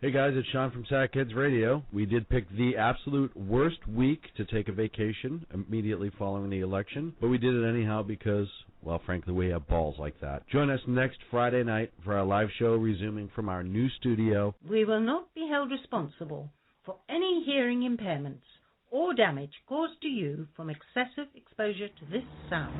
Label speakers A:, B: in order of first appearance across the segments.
A: Hey guys, it's Sean from Sack Kids Radio. We did pick the absolute worst week to take a vacation immediately following the election, but we did it anyhow because, well, frankly, we have balls like that. Join us next Friday night for our live show resuming from our new studio.
B: We will not be held responsible for any hearing impairments or damage caused to you from excessive exposure to this sound.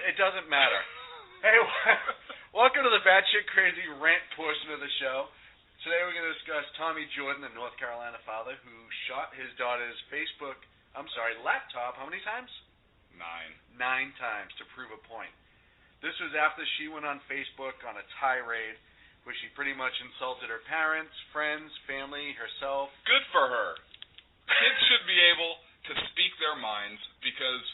C: It doesn't matter. Hey, welcome to the batshit crazy rant portion of the show. Today we're going to discuss Tommy Jordan, the North Carolina father who shot his daughter's laptop, how many times?
D: 9
C: times to prove a point. This was after she went on Facebook on a tirade where she pretty much insulted her parents, friends, family, herself.
D: Good for her. Kids should be able to speak their minds because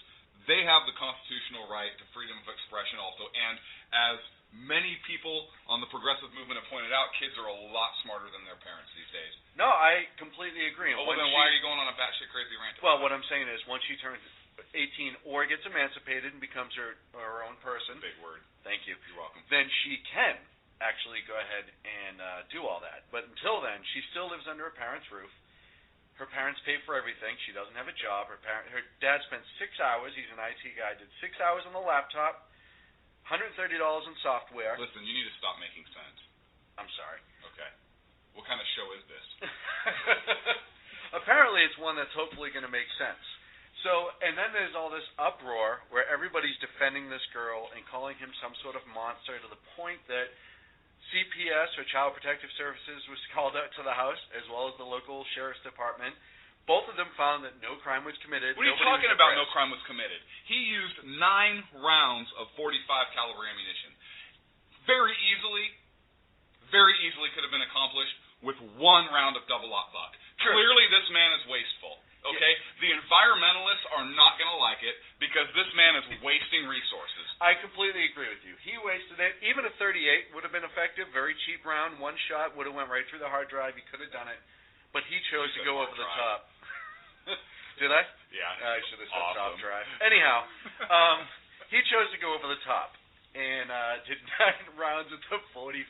D: they have the constitutional right to freedom of expression also, and as many people on the progressive movement have pointed out, kids are a lot smarter than their parents these days.
C: No, I completely agree.
D: Oh, well, then why are you going on a batshit crazy rant?
C: Well, what I'm saying is once she turns 18 or gets emancipated and becomes her own person.
D: Big word.
C: Thank you.
D: You're welcome.
C: Then she can actually go ahead and do all that. But until then, she still lives under her parents' roof. Her parents pay for everything. She doesn't have a job. Her dad spent 6 hours. He's an IT guy. Did 6 hours on the laptop, $130 in software.
D: Listen, you need to stop making sense.
C: I'm sorry.
D: Okay. What kind of show is this?
C: Apparently, it's one that's hopefully going to make sense. So, and then there's all this uproar where everybody's defending this girl and calling him some sort of monster to the point that CPS, or Child Protective Services, was called out to the house, as well as the local sheriff's department. Both of them found that no crime was committed.
D: What are you talking about, no crime was committed? He used 9 rounds of .45 caliber ammunition. Very easily could have been accomplished with 1 round of double-aught buck.
C: True.
D: Clearly, this man is wasteful. Okay? Yeah. The environmentalists are not going to like it because this man is wasting resources.
C: I completely agree with you. He wasted it. Even a .38 would have been effective. Very cheap round. 1 shot would have went right through the hard drive. He could have done it. But he chose to go over the top. Did I?
D: Yeah.
C: I should have said
D: awesome.
C: top drive. Anyhow, he chose to go over the top and did 9 rounds with the .45.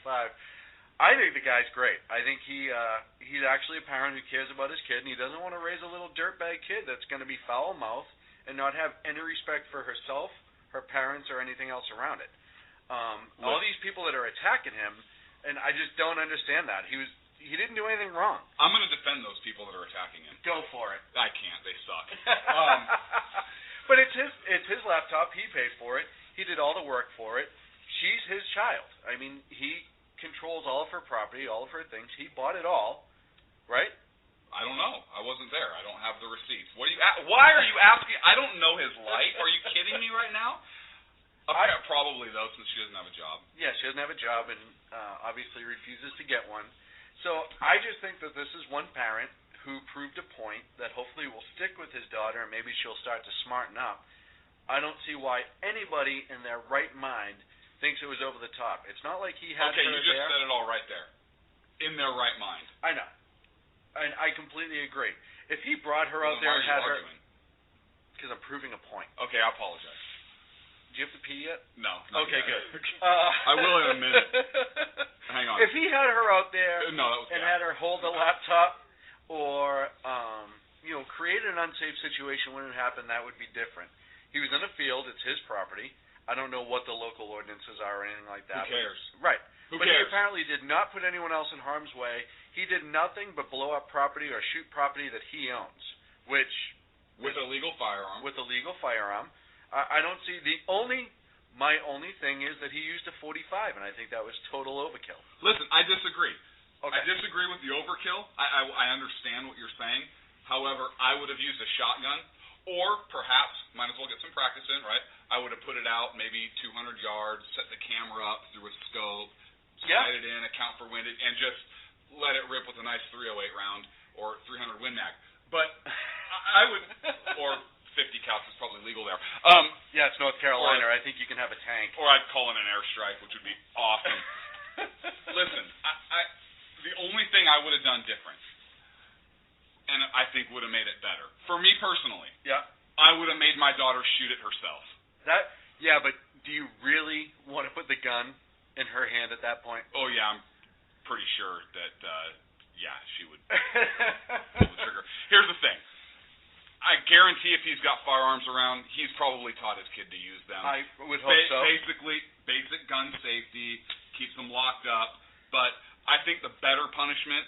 C: I think the guy's great. I think he's actually a parent who cares about his kid, and he doesn't want to raise a little dirtbag kid that's going to be foul-mouthed and not have any respect for herself, her parents, or anything else around it. All these people that are attacking him, and I just don't understand that. He didn't do anything wrong.
D: I'm going to defend those people that are attacking him.
C: Go for it.
D: I can't. They suck.
C: But it's his laptop. He paid for it. He did all the work for it. She's his child. I mean, he controls all of her property, all of her things. He bought it all, right?
D: I don't know. I wasn't there. I don't have the receipts. Why are you asking? I don't know his life. Are you kidding me right now? Probably, though, since she doesn't have a job.
C: Yeah, she doesn't have a job and obviously refuses to get one. So I just think that this is one parent who proved a point that hopefully will stick with his daughter and maybe she'll start to smarten up. I don't see why anybody in their right mind thinks it was over the top. It's not like he had her there.
D: Okay, you just said it all right there. In their right mind.
C: I know. And I completely agree. If he brought her out there and had her... Because I'm proving a point.
D: Okay, I apologize.
C: Do you have to pee yet?
D: No.
C: Okay,
D: yet.
C: good.
D: I will in a minute. Hang on.
C: If he had her out there had her hold the laptop or create an unsafe situation when it happened, that would be different. He was in a field. It's his property. I don't know what the local ordinances are or anything like that.
D: Who cares?
C: Right.
D: Who
C: cares? He apparently did not put anyone else in harm's way. He did nothing but blow up property or shoot property that he owns, which...
D: With a legal firearm.
C: With a legal firearm. I don't see... The only My only thing is that he used a 45, and I think that was total overkill.
D: Listen, I disagree.
C: Okay.
D: I disagree with the overkill. I understand what you're saying. However, I would have used a shotgun, or perhaps, might as well get some practice in, right? I would have put it out maybe 200 yards, set the camera up through a scope, sight it in, account for wind, and just let it rip with a nice 308 round or 300 Win Mag. But I would, or 50 cal is probably legal there.
C: Yeah, it's North Carolina. I think you can have a tank.
D: Or I'd call in an airstrike, which would be awesome. Listen, the only thing I would have done different, and I think would have made it better, for me personally, I would have made my daughter shoot it herself.
C: But do you really want to put the gun in her hand at that point?
D: Oh, yeah, I'm pretty sure that, she would pull the trigger. Here's the thing. I guarantee if he's got firearms around, he's probably taught his kid to use them.
C: I would hope so.
D: Basically, basic gun safety, keeps them locked up. But I think the better punishment,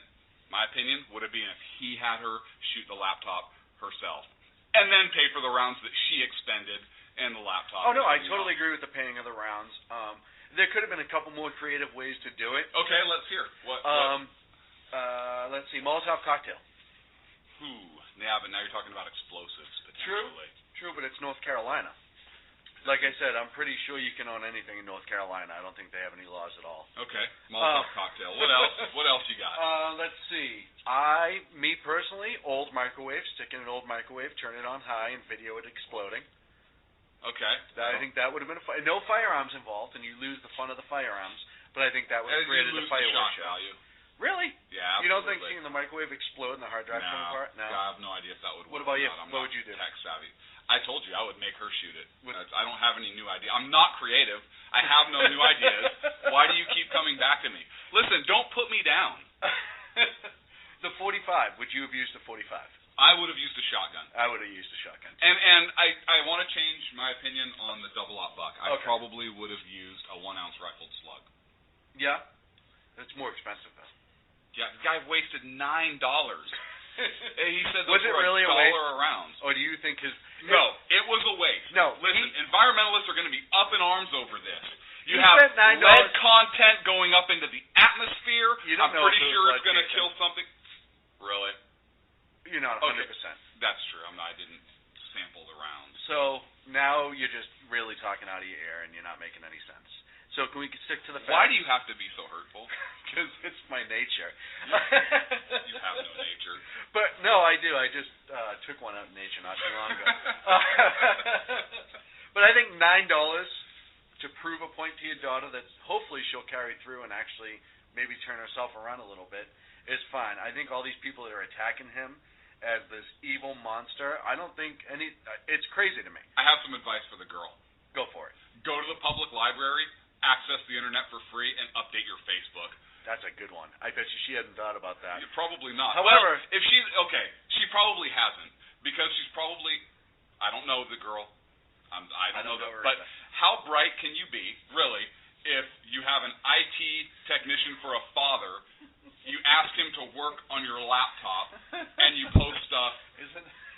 D: my opinion, would have been if he had her shoot the laptop herself. And then pay for the rounds that she expended and the laptop.
C: Oh, no, I totally agree with the paying of the rounds. There could have been a couple more creative ways to do it.
D: Okay, let's hear. What?
C: Let's see, Molotov cocktail.
D: Yeah, but now you're talking about explosives, potentially.
C: True, but it's North Carolina. Like I said, I'm pretty sure you can own anything in North Carolina. I don't think they have any laws at all.
D: Okay, Molotov cocktail. What else? What else you got?
C: Let's see. Me personally, old microwave, stick in an old microwave, turn it on high, and video it exploding.
D: Okay.
C: I think that would have been no firearms involved, and you lose the fun of the firearms. But I think that would have created a fireworks show.
D: Value.
C: Really?
D: Yeah, absolutely.
C: You don't think seeing the microwave explode and the hard drive come apart? No.
D: I have no idea if that would work.
C: What about you?
D: I'm
C: what would you do?
D: Tech savvy. I told you I would make her shoot it. I don't have any new ideas. I'm not creative. I have no new ideas. Why do you keep coming back to me? Listen, don't put me down.
C: The 45. Would you have used the 45?
D: I would have used a shotgun.
C: I would have used a shotgun.
D: And I want to change my opinion on the double-aught buck. I probably would have used a 1-ounce rifled slug.
C: Yeah? It's more expensive, though.
D: Yeah, the guy wasted $9. He said
C: was it really
D: $1
C: a waste?
D: A round.
C: Or do you think his...
D: No, it was a waste.
C: No.
D: Listen, environmentalists are going to be up in arms over this. You
C: He
D: have
C: spent $9.
D: lead content going up into the atmosphere.
C: You don't
D: I'm
C: know
D: pretty
C: if it was
D: sure
C: lead
D: it's going to
C: casing.
D: kill something. Really?
C: You're not 100%.
D: Okay. That's true. I didn't sample the rounds.
C: So now you're just really talking out of your ear, and you're not making any sense. So can we stick to the facts?
D: Why do you have to be so hurtful?
C: Because it's my nature.
D: You have no nature.
C: But no, I do. I just took one out in nature not too long ago. But I think $9 to prove a point to your daughter that hopefully she'll carry through and actually maybe turn herself around a little bit is fine. I think all these people that are attacking him as this evil monster, I don't think it's crazy to me.
D: I have some advice for the girl.
C: Go for it.
D: Go to the public library, access the internet for free, and update your Facebook.
C: That's a good one. I bet you she hadn't thought about that.
D: Probably not.
C: However,
D: if she's okay, she probably hasn't because she's probably. I don't know the girl. I don't know her. But how bright can you be, really, if you have an IT technician for a father? You ask him to work on your laptop, and you post stuff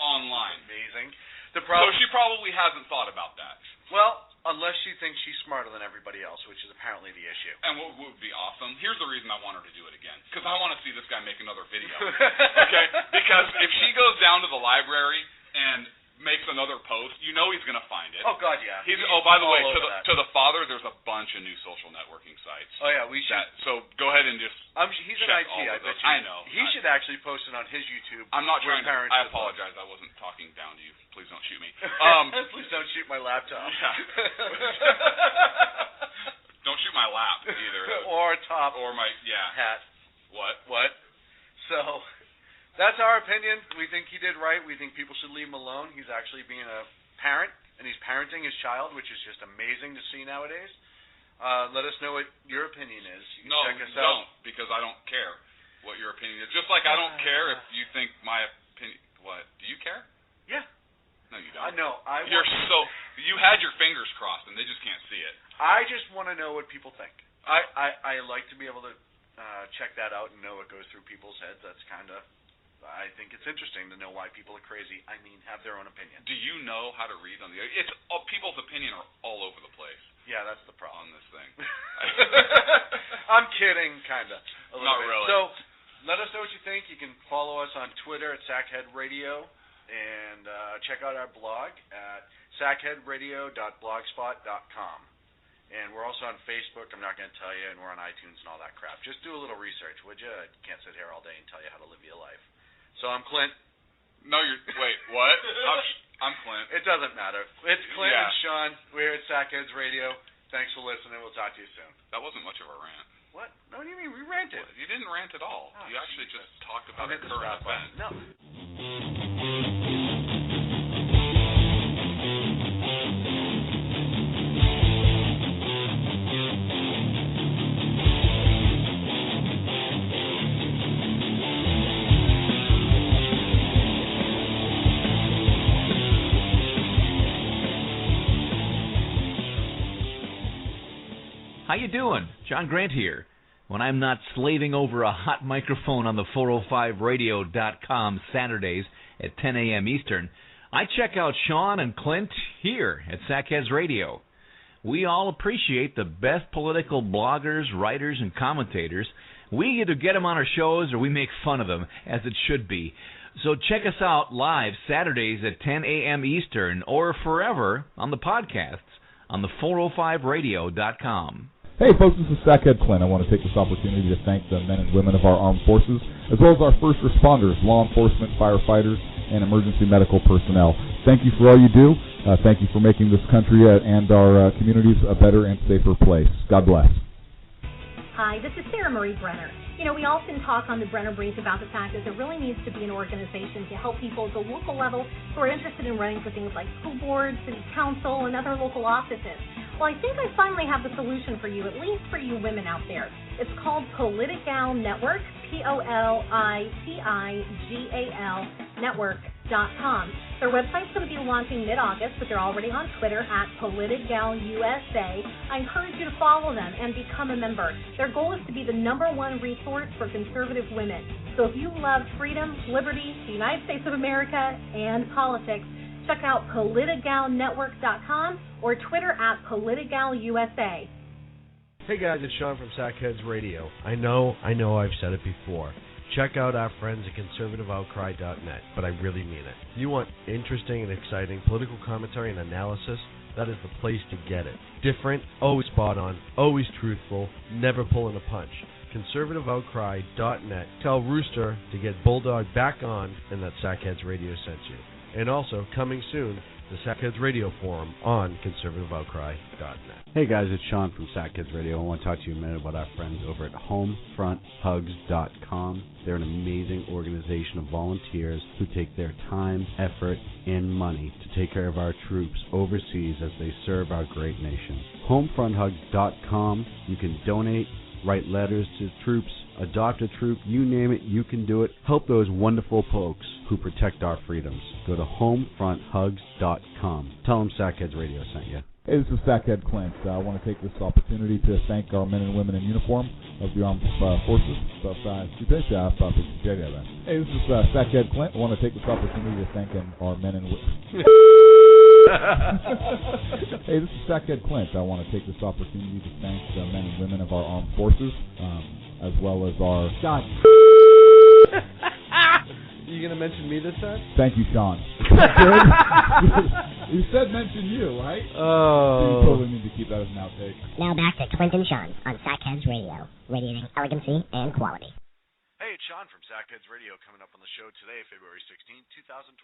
D: online.
C: Amazing.
D: So she probably hasn't thought about that.
C: Well, unless she thinks she's smarter than everybody else, which is apparently the issue.
D: And what would be awesome, here's the reason I want her to do it again, because I want to see this guy make another video. Okay? Because if she goes down to the library and makes another post, you know he's going to find it.
C: Oh, God, yeah.
D: By the way, to the father, there's a bunch of new social networking sites.
C: Oh, yeah, we should.
D: So go ahead and just
C: he's in IT, I bet you.
D: I know.
C: He should actually post it on his YouTube.
D: I'm not trying to. I apologize. I wasn't talking down to you. Please don't shoot me.
C: Please don't shoot my laptop.
D: Yeah. Don't shoot my lap, either.
C: Or top.
D: Or my,
C: hat.
D: What?
C: So... that's our opinion. We think he did right. We think people should leave him alone. He's actually being a parent, and he's parenting his child, which is just amazing to see nowadays. Let us know what your opinion is. You can check us out.
D: Don't, because I don't care what your opinion is. Just like I don't care if you think my opinion... What? Do you care?
C: Yeah.
D: No, you don't.
C: No,
D: you had your fingers crossed, and they just can't see it.
C: I just want to know what people think. I like to be able to check that out and know what goes through people's heads. That's kind of... I think it's interesting to know why people are crazy. I mean, have their own opinion.
D: Do you know how to read on the... People's opinion are all over the place.
C: Yeah, that's the problem.
D: On this thing.
C: I'm kidding, kind of.
D: Not really.
C: So, let us know what you think. You can follow us on Twitter at Sackhead Radio, and check out our blog at sackheadradio.blogspot.com. And we're also on Facebook, I'm not going to tell you, and we're on iTunes and all that crap. Just do a little research, would you? I can't sit here all day and tell you how to live your life. So I'm Clint.
D: No, wait, what? I'm Clint.
C: It doesn't matter. It's Clint
D: Yeah.
C: and Sean. We're at Sackheads Radio. Thanks for listening. We'll talk to you soon.
D: That wasn't much of a rant.
C: What? No, what do you mean? We ranted.
D: You didn't rant at all.
C: Oh,
D: you actually
C: Jesus.
D: just talked about a
C: I'll hit the
D: current
C: stop
D: event.
C: button. No.
E: How you doing? John Grant here. When I'm not slaving over a hot microphone on the 405radio.com Saturdays at 10 a.m. Eastern, I check out Sean and Clint here at Sackheads Radio. We all appreciate the best political bloggers, writers, and commentators. We either get them on our shows or we make fun of them, as it should be. So check us out live Saturdays at 10 a.m. Eastern or forever on the podcasts on the 405radio.com.
F: Hey folks, this is Sackhead Clint. I want to take this opportunity to thank the men and women of our armed forces, as well as our first responders, law enforcement, firefighters, and emergency medical personnel. Thank you for all you do. Thank you for making this country and our communities a better and safer place. God bless.
G: Hi, this is Sarah Marie Brenner. You know, we often talk on the Brenner Brief about the fact that there really needs to be an organization to help people at the local level who are interested in running for things like school boards, city council, and other local offices. Well, I think I finally have the solution for you, at least for you women out there. It's called Politigal Network, Politigal Network.com. Their website's going to be launching mid-August, but they're already on Twitter at PolitigalUSA. I encourage you to follow them and become a member. Their goal is to be the #1 resource for conservative women. So if you love freedom, liberty, the United States of America, and politics, check out PolitigalNetwork.com or Twitter at PolitigalUSA.
H: Hey guys, it's Sean from Sackheads Radio. I know I've said it before. Check out our friends at ConservativeOutcry.net, but I really mean it. You want interesting and exciting political commentary and analysis? That is the place to get it. Different, always spot on, always truthful, never pulling a punch. ConservativeOutcry.net. Tell Rooster to get Bulldog back on and that Sackheads Radio sent you. And also, coming soon, the Sackheads Radio Forum on ConservativeOutcry.net.
A: Hey guys, it's Sean from Sackheads Radio. I want to talk to you a minute about our friends over at HomefrontHugs.com. They're an amazing organization of volunteers who take their time, effort, and money to take care of our troops overseas as they serve our great nation. HomefrontHugs.com. You can donate, write letters to troops, adopt a troop, you name it, you can do it. Help those wonderful folks who protect our freedoms. Go to HomefrontHugs.com. Tell them Sackheads Radio sent you.
F: Hey, this is Sackhead Clint. I want to take this opportunity to thank our men and women in uniform of the armed forces. Hey, this is Sackhead Clint. I want to take this opportunity to thank our men and women. Hey, this is Sackhead Clint. I want to take this opportunity to thank the men and women of our armed forces, as well as our... God.
H: You going to mention me this time?
F: Thank you, Sean. You said mention you, right?
H: Oh.
F: You totally need to keep that as an outtake.
I: Now back to Clint and Sean on Sackheads Radio, radiating elegancy and quality.
C: Hey, it's Sean from Sackheads Radio coming up on the show today, February 16, 2012.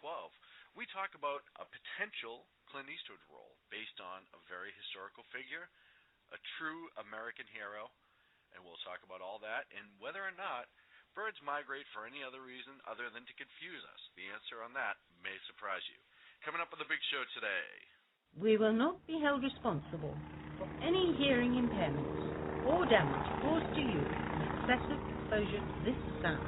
C: We talk about a potential Clint Eastwood role based on a very historical figure, a true American hero, and we'll talk about all that and whether or not birds migrate for any other reason other than to confuse us. The answer on that may surprise you. Coming up on the big show today.
B: We will not be held responsible for any hearing impairments or damage caused to you from excessive exposure to this sound.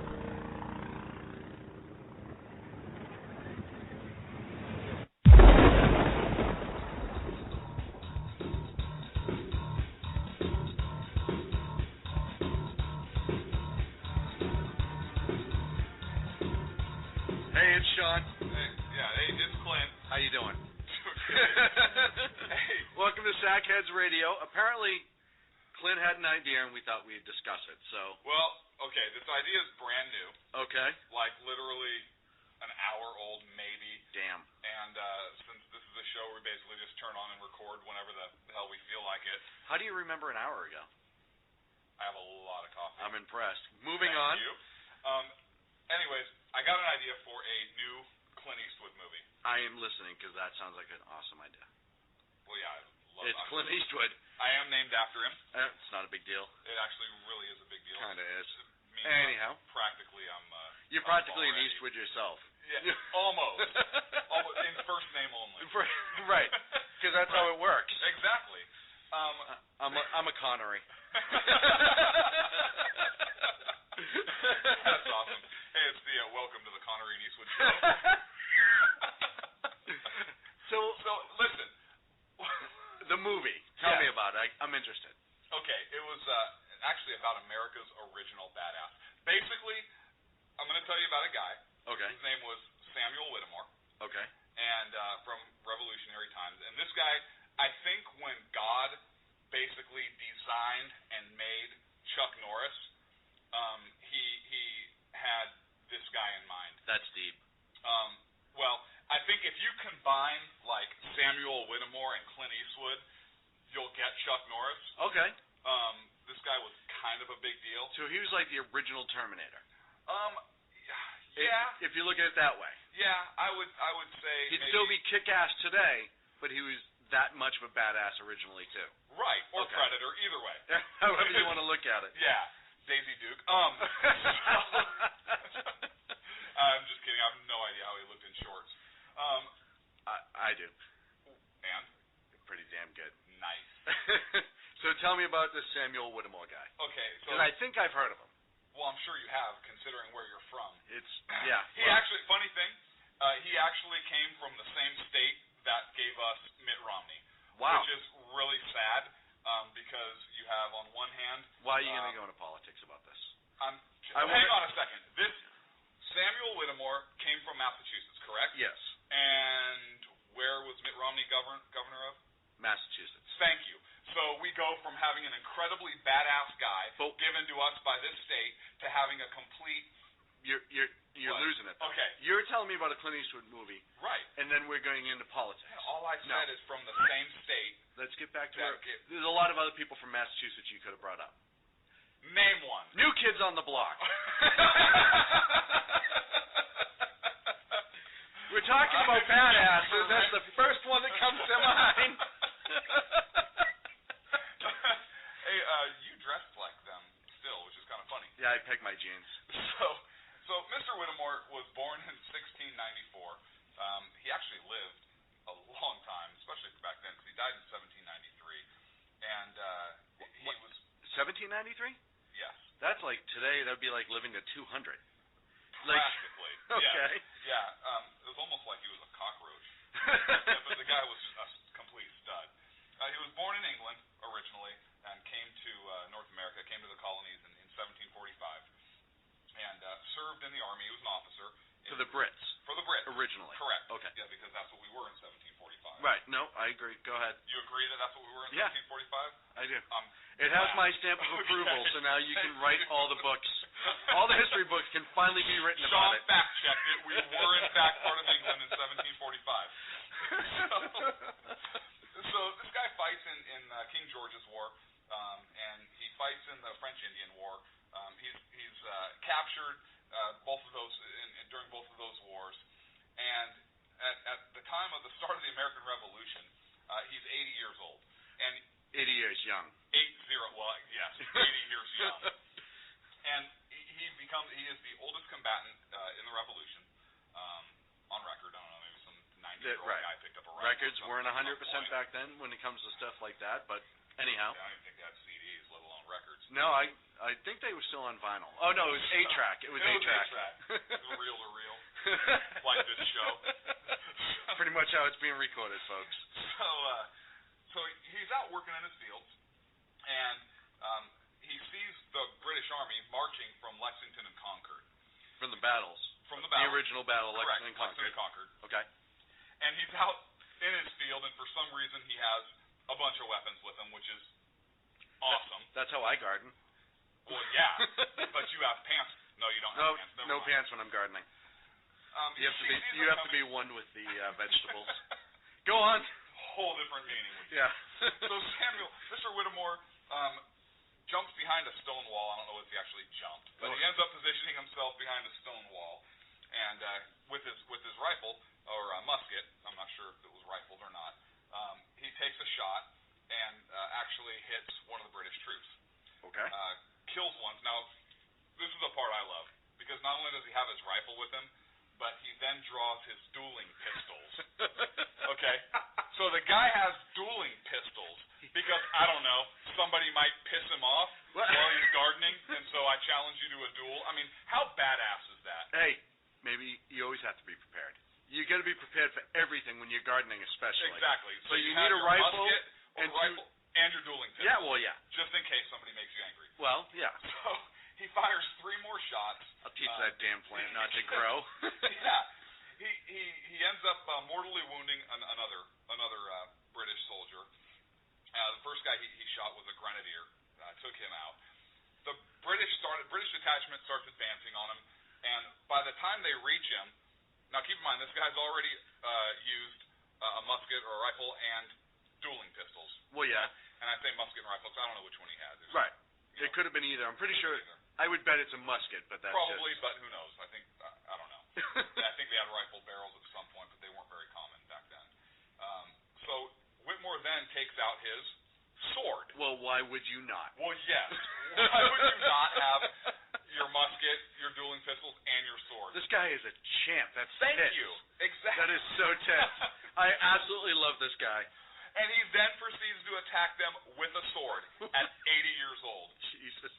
C: Hey, it's Sean.
D: Hey, it's Clint.
C: How you doing?
D: Hey.
C: Welcome welcome to Sackheads Radio. Apparently, Clint had an idea, and we thought we'd discuss it. So,
D: Well, okay, this idea is brand new.
C: okay,
D: Like literally an hour old, maybe.
C: damn.
D: And since this is a show where we basically just turn on and record whenever the hell we feel like it,
C: How do you remember an hour ago?
D: I have a lot of coffee.
C: I'm impressed. Moving
D: Thank
C: on.
D: you. Anyways, I got an idea for a new Clint Eastwood movie.
C: I am listening because that sounds like an awesome idea.
D: Well, yeah, I love
C: It's Clint Eastwood.
D: I am named after him.
C: It's not a big deal.
D: It actually really is a big deal.
C: Kind of is.
D: It means
C: Anyhow.
D: practically I'm.
C: You're
D: I'm
C: practically an
D: already-
C: Eastwood yourself.
D: Yeah, almost. Almost in first name only.
C: Right, because that's how it works.
D: Exactly.
C: I'm a Connery.
D: That's awesome. Hey, it's the Welcome to the Connery and Eastwood show. So listen.
C: The movie. Tell me
D: Yes.
C: about it. I'm interested.
D: Okay, it was actually about America's original badass. Basically, I'm going to tell you about a guy.
C: Okay.
D: His name was Samuel Whittemore,
C: Okay.
D: and from Revolutionary Times. And this guy, I think when God basically designed and made Chuck Norris, he had this guy in mind.
C: That's deep.
D: Well, I think if you combine like Samuel Whittemore and Clint Eastwood, you'll get Chuck Norris.
C: Okay.
D: This guy was kind of a big deal.
C: So he was like the original Terminator.
D: Yeah.
C: If you look at it that way.
D: Yeah, I would say
C: He'd
D: maybe,
C: still be kick-ass today, but he was that much of a badass originally too.
D: right, or
C: Okay.
D: Predator, either way.
C: However you want to look at it.
D: Yeah, Daisy Duke. I'm just kidding. I have no idea how he looked in shorts.
C: I do.
D: And
C: Pretty damn good.
D: nice.
C: So tell me about this Samuel Whittemore guy.
D: Okay, so
C: Because I think I've heard of him.
D: well, I'm sure you have, considering where you're from.
C: It's yeah.
D: He actually, funny thing, he actually came from the same state that gave us Mitt Romney.
C: Wow.
D: Which is really sad because you have on one hand.
C: Why are you going to go into politics about this?
D: Hang on a second. This Samuel Whittemore came from Massachusetts, correct?
C: Yes.
D: And where was Mitt Romney governor of?
C: Massachusetts.
D: Thank you. So we go from having an incredibly badass guy given to us by this state to having a complete.
C: You're
D: What?
C: losing it. Though.
D: Okay.
C: You're telling me about a Clint Eastwood movie,
D: Right.
C: and then we're going into politics.
D: Yeah, all I
C: No.
D: said is from the same state.
C: Let's get back to
D: That
C: where there's a lot of other people from Massachusetts you could have brought up.
D: Name one.
C: New Kids on the Block. We're talking about badasses. That's the first one that comes to mind.
D: Hey, you dressed like them still, which is kind of funny.
C: Yeah, I picked my jeans.
D: So Mr. Whittemore was born in 1694. He actually lived a long time, especially for back then, because he died in 1793. And he was
C: 1793?
D: yes,
C: That's like today. That would be like living to 200.
D: practically.
C: Okay.
D: Yeah. It was almost like he was a cockroach. Yeah, but the guy was just a complete stud. He was born in England originally and came to North America, came to the colonies in 1745, and served in the army. He was an officer.
C: For the Brits.
D: For the Brits.
C: Originally.
D: Correct.
C: Okay.
D: Yeah, because that's what we were in 1745.
C: Right. No, I agree. Go ahead.
D: You agree that that's what we were in
C: Yeah.
D: 1745?
C: I do. It
D: Wow.
C: has my stamp of approval,
D: Okay.
C: so now you can
D: Thank
C: write
D: you.
C: all the books. All the history books can finally be written about
D: Sean
C: it.
D: fact-checked it. We were, in fact, part of England in 1745. So this guy fights in King George's War, and he fights in the French Indian War. He's captured both of those during both of those wars, and at the time of the start of the American Revolution, he's 80 years old, and
C: 80 years young.
D: 80. Well, yes, 80 years young, and he is the oldest combatant in the Revolution on record. I don't know, maybe some 90-year-old
C: Right.
D: guy picked up a rifle.
C: Records
D: or
C: weren't
D: something at
C: 100%
D: some point.
C: back then when it comes to stuff like that, but anyhow.
D: Yeah, I don't even think they had CDs, let alone records.
C: No, I think they were still on vinyl. Oh no, it was 8-track. It was 8-track.
D: Reel to reel, like this show.
C: Pretty much how it's being recorded, folks.
D: So he's out working in his fields, and he sees the British Army marching from Lexington and Concord.
C: From the battles.
D: From the battle.
C: The original battle,
D: Correct,
C: Lexington and Concord.
D: Lexington and Concord.
C: Okay.
D: And he's out in his field, and for some reason he has a a bunch of weapons with him, which is awesome.
C: That's how I garden.
D: Well, yeah, but you have pants. No, you don't have pants.
C: No pants when I'm gardening. You have to be one with the vegetables. Go on.
D: Whole different meaning.
C: Yeah.
D: So Samuel, Mr. Whittemore, jumps behind a stone wall. I don't know if he actually jumped, but he ends up positioning himself behind a stone wall, and with his rifle or musket, I'm not sure if it was rifled or not, he takes a shot and actually hits one of the British troops.
C: Okay.
D: Kills one. Now, this is the part I love, because not only does he have his rifle with him, but he then draws his dueling pistols. Okay? So the guy has dueling pistols because, I don't know, somebody might piss him off while he's gardening, and so I challenge you to a duel. I mean, how badass is that?
C: Hey, maybe you always have to be prepared. You got to be prepared for everything when you're gardening, especially.
D: Exactly.
C: So you
D: have
C: need a
D: your
C: rifle
D: musket and your dueling pistols.
C: Yeah, well, yeah.
D: Just in case somebody makes you angry.
C: Well, yeah.
D: So he fires 3 more shots.
C: I'll teach that damn plant not to grow.
D: Yeah. He ends up mortally wounding another British soldier. The first guy he shot was a grenadier. Took him out. The British detachment starts advancing on him, and by the time they reach him, now keep in mind this guy's already used a musket or a rifle and dueling pistols.
C: Well, yeah.
D: And I say musket and rifle because I don't know which one he had.
C: Right. It could have been either. I'm pretty sure. I would bet it's a musket, but that's
D: probably, but who knows? I think I don't know. I think they had rifle barrels at some point, but they weren't very common back then. So Whitmore then takes out his sword.
C: Well, why would you not?
D: Well, yes. Why would you not have your musket, your dueling pistols, and your sword?
C: This guy is a champ. That's
D: Thank
C: tits.
D: you. Exactly.
C: That is so tense. I absolutely love this guy.
D: And he then proceeds to attack them with a sword at 80 years old.
C: Jesus.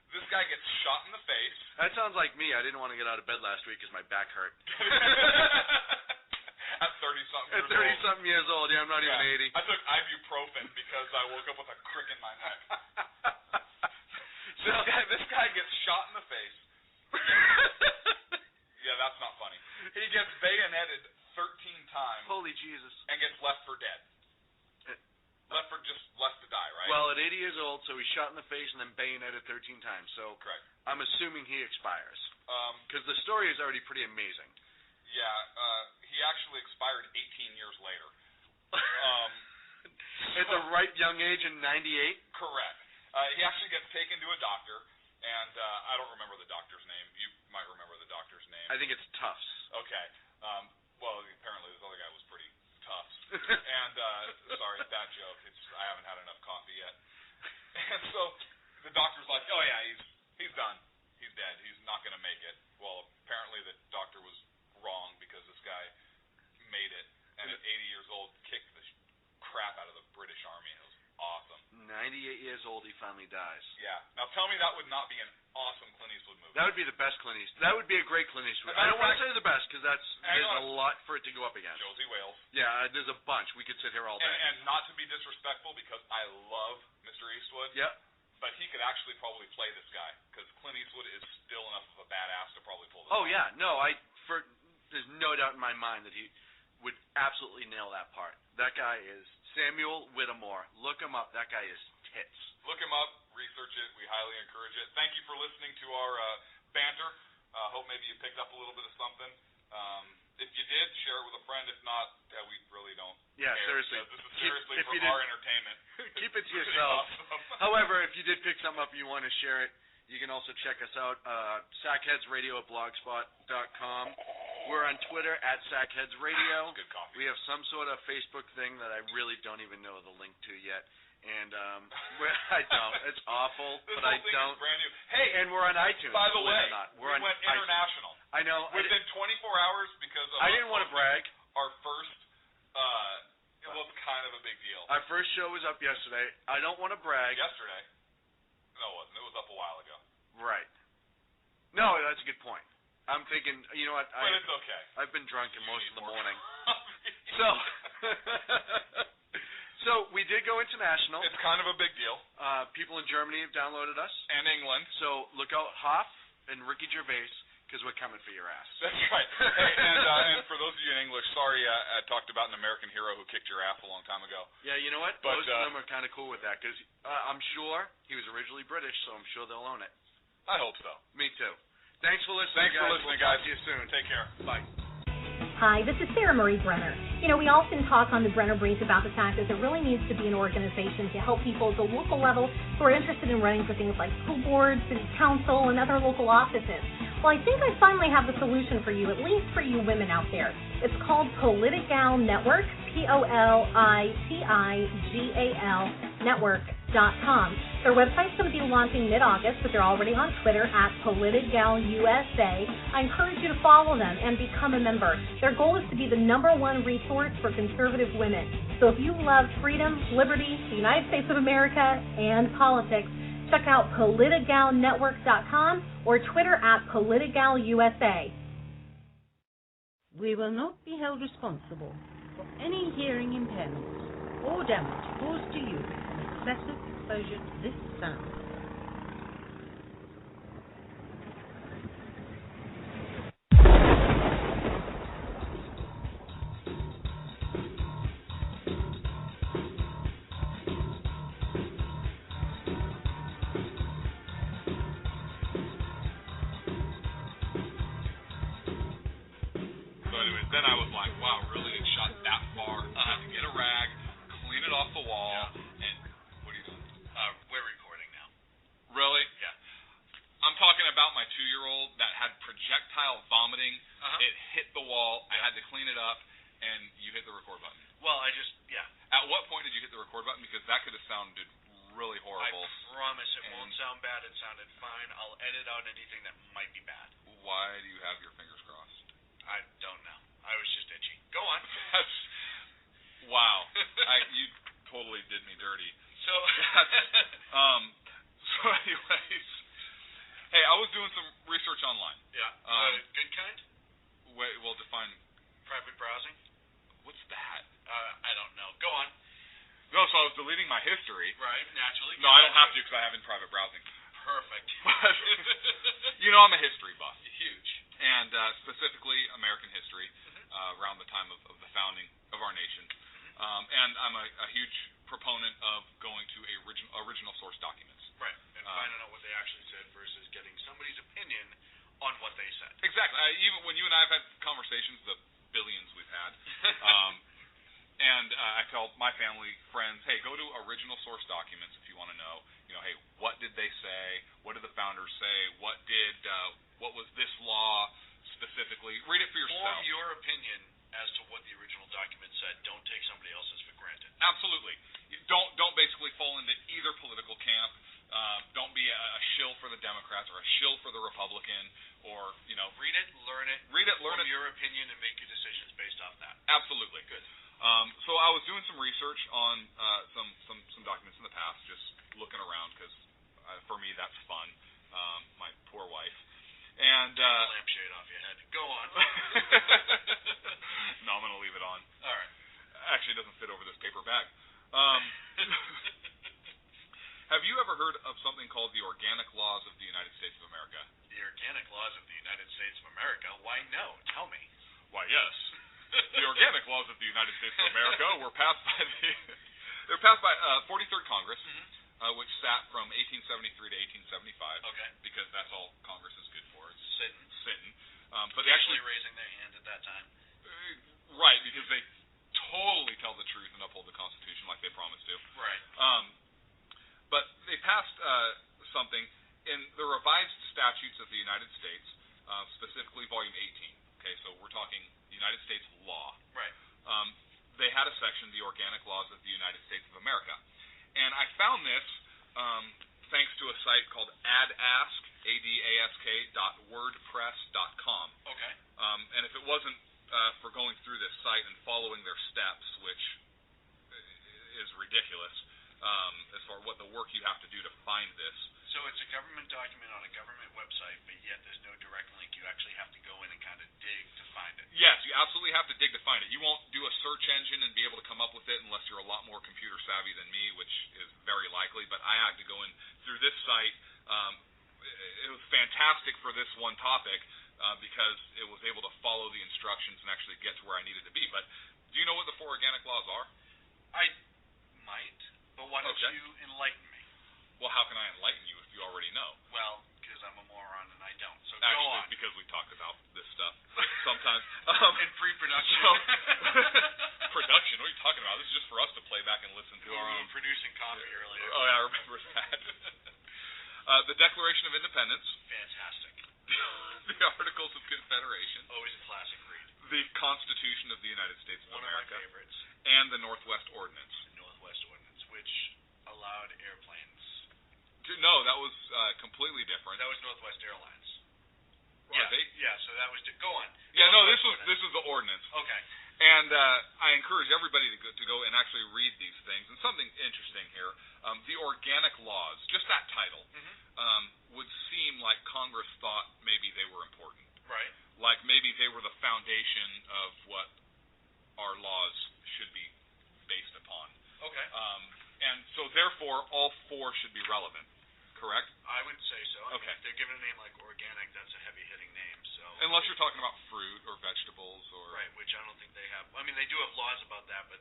D: This guy gets shot in the face.
C: That sounds like me. I didn't want to get out of bed last week because my back hurt.
D: At 30-something years
C: old. At 30-something years old. Yeah, I'm not even 80.
D: I took ibuprofen because I woke up with a crick in my neck. This guy gets shot in the face. Yeah, that's not funny. He gets bayoneted 13 times.
C: Holy Jesus.
D: And gets left for dead. Left to die, right?
C: Well, at 80 years old, so he's shot in the face and then bayoneted 13 times. So
D: correct.
C: I'm assuming he expires. Because the story is already pretty amazing.
D: Yeah, he actually expired 18 years later.
C: At the ripe young age in 98?
D: Correct. He actually gets taken to a doctor, and I don't remember the doctor's name. You might remember the doctor's name.
C: I think it's Tufts.
D: Okay. Well, apparently this other guy was pretty tough. And, sorry, bad joke. I haven't had enough coffee yet. And so the doctor's like, oh, yeah, he's done. He's dead. He's not going to make it. Well, apparently the doctor was wrong because this guy made it, and at 80 years old, kicked the crap out of the British Army. It was awesome.
C: 98 years old, he finally dies.
D: Yeah. Now tell me that would not be an awesome Clint Eastwood movie.
C: That would be the best Clint Eastwood. That would be a great Clint Eastwood. I don't want to say the best because there's a lot for it to go up against.
D: Josie Wales.
C: Yeah, there's a bunch. We could sit here all day.
D: And not to be disrespectful because I love Mr. Eastwood.
C: Yep.
D: But he could actually probably play this guy because Clint Eastwood is still enough of a badass to probably pull this off.
C: Oh, yeah. No, there's no doubt in my mind that he would absolutely nail that part. That guy is Samuel Whittemore. Look him up. That guy is tits.
D: Look him up. Research it. We highly encourage it. Thank you for listening to our banter. Hope maybe you picked up a little bit of something. If you did, share it with a friend. If not, we really don't care.
C: Seriously.
D: This is seriously for our entertainment.
C: Keep it to yourself.
D: Awesome.
C: However, if you did pick something up and you want to share it, you can also check us out, sackheadsradio@blogspot.com. We're on Twitter @sackheadsradio.
D: Good coffee.
C: We have some sort of Facebook thing that I really don't even know the link to yet. And I don't. It's awful,
D: but
C: I don't.
D: Is brand new. Hey,
C: and we're on iTunes.
D: By the way,
C: we
D: went international.
C: I know.
D: Within 24 hours because of
C: I didn't want to brag.
D: Our first, it was kind of a big deal.
C: Our first show was up yesterday. I don't want to brag.
D: Yesterday? No, it wasn't. It was up a while ago. Right.
C: No, that's a good point. I'm thinking, you know what?
D: But it's okay.
C: I've been drunk most of the morning. So we did go international.
D: It's kind of a big deal.
C: People in Germany have downloaded us.
D: And England.
C: So look out, Hoff and Ricky Gervais because we're coming for your ass.
D: That's right. And for those of you in English, sorry I talked about an American hero who kicked your ass a long time ago.
C: Yeah, you know what?
D: But,
C: most of them are kind of cool with that because I'm sure he was originally British, so I'm sure they'll own it.
D: I hope so.
C: Me too. Thanks for listening, guys. We'll
D: guys.
C: Talk to you soon.
D: Take care.
C: Bye.
G: Hi, this is Sarah Marie Brenner. You know, we often talk on the Brenner Brief about the fact that there really needs to be an organization to help people at the local level who are interested in running for things like school boards, city council, and other local offices. Well, I think I finally have the solution for you, at least for you women out there. It's called Politigal Network, POLITIGAL Network.com. Their website's going to be launching mid-August, but they're already on Twitter at PolitigalUSA. I encourage you to follow them and become a member. Their goal is to be the #1 resource for conservative women. So if you love freedom, liberty, the United States of America, and politics, check out PolitigalNetwork.com or Twitter at PolitigalUSA.
B: We will not be held responsible for any hearing impairments or damage caused to you from excessive exposure to this sound.
D: Then I was like, wow, really? It shot that far? I had to get a rag, clean it off the wall, and what are you doing?
C: We're recording now.
D: Really?
C: Yeah.
D: I'm talking about my 2-year-old that had projectile vomiting. It hit the wall. I had to clean it up, and you hit the record button.
C: Well,
D: At what point did you hit the record button? Because that could have sounded really horrible.
C: I promise it won't sound bad. It sounded fine. I'll edit out anything that might be bad.
D: Why do you have your fingers crossed?
C: I don't know. I was just itchy. Go on.
D: Wow. You totally did me dirty.
C: So,
D: so anyways, hey, I was doing some research online.
C: Yeah. Good kind?
D: Wait, well, define
C: Private browsing?
D: What's that?
C: I don't know. Go on.
D: No, so I was deleting my history.
C: Right, naturally.
D: No, I don't have to because I have in private browsing.
C: Perfect.
D: You know, I'm a history buff.
C: Huge.
D: And specifically American history, around the time of the founding of our nation. And I'm a huge proponent of going to original source documents.
C: Right, and finding out what they actually said versus getting somebody's opinion on what they said.
D: Exactly. Even when you and I have had conversations, the billions we've had, and I tell my family, friends, hey, go to original source documents if you want to know, hey, what did they say? What did the founders say? What was this law specifically? Read it for yourself.
C: Form your opinion as to what the original document said. Don't take somebody else's for granted.
D: Absolutely. Don't basically fall into either political camp. Don't be a shill for the Democrats or a shill for the Republican, or
C: read it, learn it.
D: Form
C: your opinion and make your decisions based off that.
D: Absolutely.
C: Good.
D: So I was doing some research on some documents in the past, just looking around because for me that's fun. My poor wife. And
C: take the lampshade off your head. Go on.
D: No, I'm gonna leave it on.
C: All right.
D: Actually, it doesn't fit over this paper bag. Have you ever heard of something called the Organic Laws of the United States of America?
C: The Organic Laws of the United States of America? Why, no. Tell me.
D: Why, yes. The Organic Laws of the United States of America were passed by they were passed by 43rd Congress, which sat from 1873 to 1875.
C: Okay.
D: Because that's all Congress is good for. It's sitting.
C: But they actually raising their hand at that time.
D: Right, because they totally tell the truth and uphold the Constitution like they promised to.
C: Right.
D: But they passed something in the revised statutes of the United States, specifically Volume 18. Okay, so we're talking United States law.
C: Right.
D: They had a section, the Organic Laws of the United States of America. And I found this thanks to a site called adask.wordpress.com.
C: Okay.
D: And if it wasn't for going through this site and following their steps, which is ridiculous, as far as what the work you have to do to find this.
C: So it's a government document on a government website, but yet there's no direct link. You actually have to go in and kind of dig to find it.
D: Yes, you absolutely have to dig to find it. You won't do a search engine and be able to come up with it unless you're a lot more computer savvy than me, which is very likely. But I had to go in through this site. It was fantastic for this one topic because it was able to follow the instructions and actually get to where I needed to be. But do you know what the 4 organic laws are?
C: I might, but why don't you enlighten me?
D: Well, how can I enlighten you if you already know?
C: Well, because I'm a moron and I don't. So
D: actually,
C: go on.
D: because we talked about this stuff sometimes.
C: In pre-production.
D: Production? What are you talking about? This is just for us to play back and listen to our own.
C: Producing coffee earlier.
D: Oh, yeah, I remember that. The Declaration of Independence.
C: Fantastic.
D: The Articles of Confederation.
C: Always a classic read.
D: The Constitution of the United States of America.
C: One of my favorites.
D: And the Northwest Ordinance.
C: The Northwest Ordinance, which allowed airplanes.
D: No, that was completely different.
C: That was Northwest Airlines.
D: Are they?
C: Yeah, so that was... Go on.
D: Yeah, no, this was the ordinance.
C: Okay.
D: And I encourage everybody to go and actually read these things. And something interesting here, the organic laws, just that title, would seem like Congress thought maybe they were important.
C: Right.
D: Like maybe they were the foundation of what our laws should be based upon.
C: Okay.
D: And so therefore, all 4 should be relevant. Correct?
C: I would say so. I mean,
D: Okay.
C: if they're given a name like organic, that's a heavy-hitting name. So
D: unless you're talking about fruit or vegetables or...
C: Right, which I don't think they have. I mean, they do have laws about that, but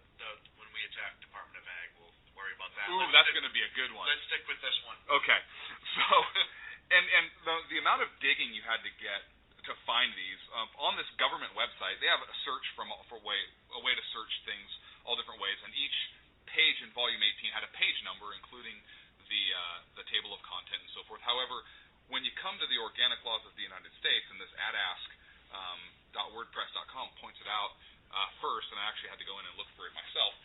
C: when we attack Department of Ag, we'll worry about that.
D: Ooh, that's going to be a good one.
C: Let's stick with this one.
D: Okay. So, and the amount of digging you had to get to find these, on this government website, they have a search for a way to search things all different ways, and each page in Volume 18 had a page number, including the table of content and so forth. However, when you come to the organic laws of the United States, and this adask.wordpress.com points it out first, and I actually had to go in and look for it myself,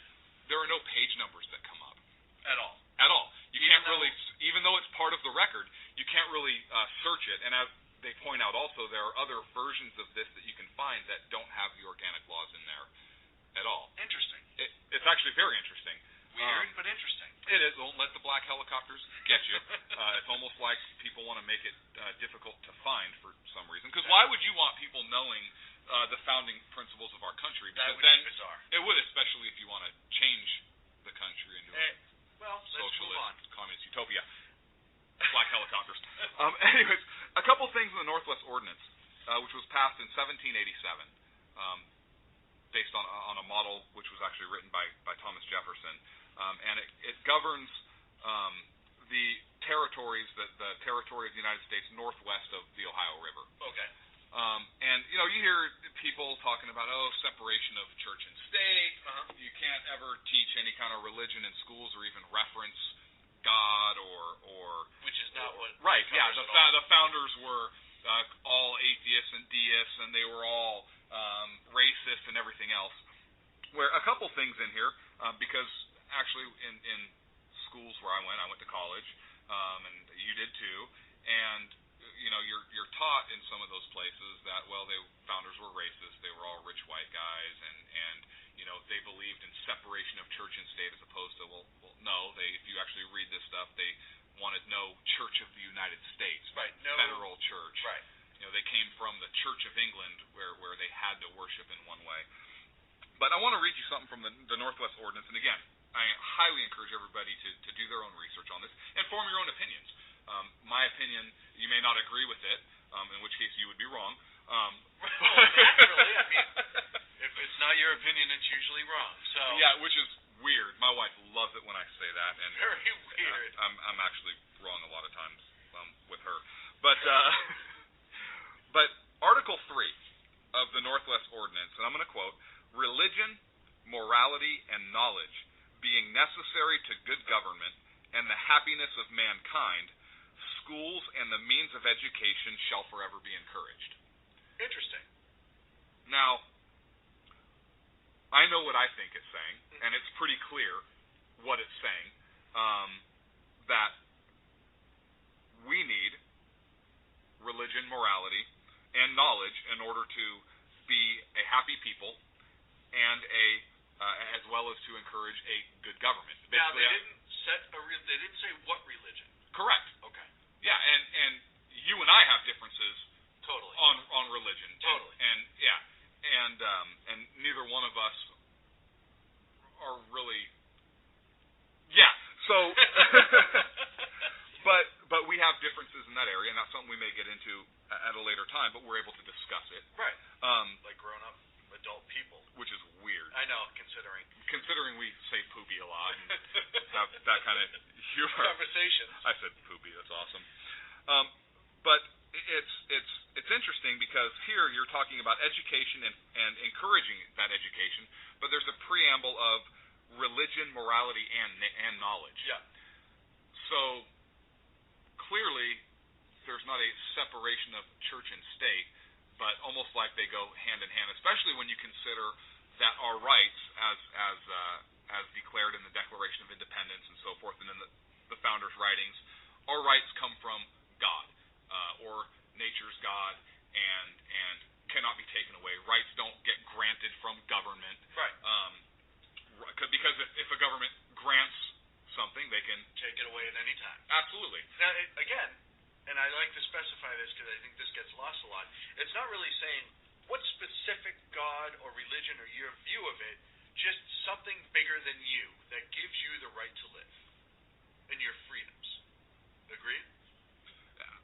D: there are no page numbers that come up.
C: At all.
D: At all. You can't really, even though it's part of the record, you can't really search it. And as they point out also, there are other versions of this that you can find that don't have the organic laws in there at all.
C: Interesting.
D: It's actually very interesting.
C: Weird, but interesting.
D: It is. Don't let the black helicopters get you. It's almost like people want to make it difficult to find for some reason. Because why would you want people knowing the founding principles of our country? Because
C: that would be bizarre.
D: It would, especially if you want to change the country into a socialist, communist utopia. Black helicopters. Anyways, a couple things in the Northwest Ordinance, which was passed in 1787. Based on a model which was actually written by Thomas Jefferson, and it governs the territories, the territory of the United States northwest of the Ohio River.
C: Okay.
D: And you hear people talking about separation of church and state. You can't ever teach any kind of religion in schools or even reference God or
C: which is not what
D: right. Yeah, the founders were all atheists and deists, and they were all racist and everything else. Where a couple things in here, because actually in schools where I went to college, and you did too, and you're taught in some of those places that the founders were racist, they were all rich white guys, and they believed in separation of church and state as opposed to no, if you actually read this stuff, they wanted no Church of the United States,
C: right? No
D: federal church,
C: right?
D: They came from the Church of England, where they had to worship in one way. But I want to read you something from the Northwest Ordinance, and again, I highly encourage everybody to do their own research on this and form your own opinions. My opinion, you may not agree with it, in which case you would be wrong.
C: Naturally, I mean, if it's not your opinion, it's usually wrong. So
D: yeah, which is weird. My wife loves it when I say that, and
C: very weird.
D: I'm actually wrong a lot of times with her, but Article 3 of the Northwest Ordinance, and I'm going to quote: "Religion, morality, and knowledge being necessary to good government and the happiness of mankind, schools and the means of education shall forever be encouraged."
C: Interesting.
D: Now, I know what I think it's saying, and it's pretty clear what it's saying, that we need religion, morality, and knowledge in order to be a happy people and as well as to encourage a good government.
C: Now, they didn't say what religion.
D: Correct.
C: Okay.
D: Yeah, and you and I have differences
C: totally
D: on religion.
C: Totally.
D: And neither one of us are really. Yeah. So, but we have differences in that area, and that's something we may get into at a later time, but we're able to discuss it.
C: Right. Like grown-up adult people.
D: Which is weird.
C: I know, considering
D: we say poopy a lot and have that kind of humor.
C: Conversations.
D: I said poopy. That's awesome. But it's interesting because here you're talking about education and encouraging that education, but there's a preamble of religion, morality, and knowledge.
C: Yeah.
D: So clearly, there's not a separation of church and state, but almost like they go hand in hand, especially when you consider that our rights, as declared in the Declaration of Independence and so forth, and in the founders' writings, our rights come from God, or nature's God, and cannot be taken away. Rights don't get granted from government.
C: Right.
D: Because if a government grants something, they can
C: take it away at any time.
D: Absolutely.
C: Now, again, and I like to specify this because I think this gets lost a lot, it's not really saying what specific God or religion or your view of it, just something bigger than you that gives you the right to live and your freedoms. Agree?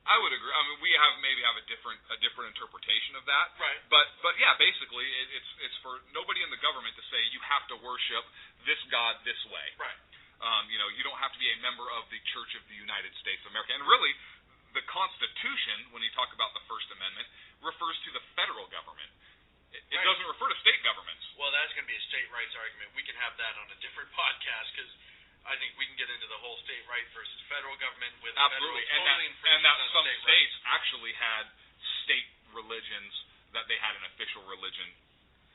D: I would agree. I mean, we maybe have a different interpretation of that.
C: Right.
D: But yeah, basically, it's for nobody in the government to say you have to worship this God this way.
C: Right.
D: You don't have to be a member of the Church of the United States of America. And really, the Constitution, when you talk about the First Amendment, refers to the federal government. It doesn't refer to state governments.
C: Well, that's going to be a state rights argument. We can have that on a different podcast because I think we can get into the whole state right versus federal government with
D: absolutely,
C: federal
D: and that some
C: state
D: states actually had state religions that they had an official religion.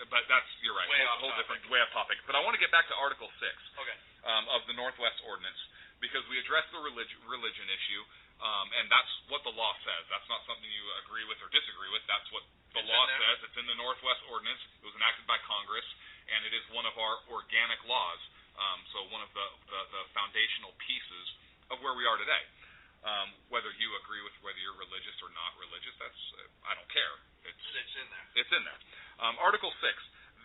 D: But you're right,
C: way
D: a whole different way off topic. But I want to get back to Article 6 of the Northwest Ordinance because we addressed the religion issue, and that's what the law says. That's not something you agree with or disagree with. That's what the law says. It's in the Northwest Ordinance. It was enacted by Congress, and it is one of our organic laws. So one of the foundational pieces of where we are today. Whether you agree with whether you're religious or not religious, that's I don't care. It's
C: in there.
D: It's in there. Article 6,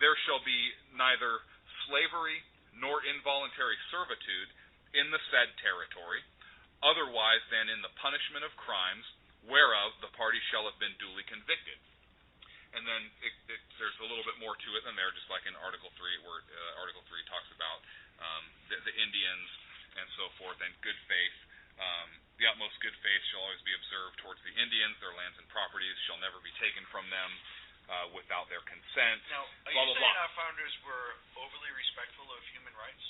D: there shall be neither slavery nor involuntary servitude in the said territory, otherwise than in the punishment of crimes whereof the party shall have been duly convicted. And then there's a little bit more to it than there, just like in Article 3, where Article 3 talks about the Indians and so forth, and good faith. The utmost good faith shall always be observed towards the Indians. Their lands and properties shall never be taken from them without their consent.
C: Now, are
D: blah,
C: you
D: blah,
C: saying
D: blah.
C: our founders were overly respectful of human rights?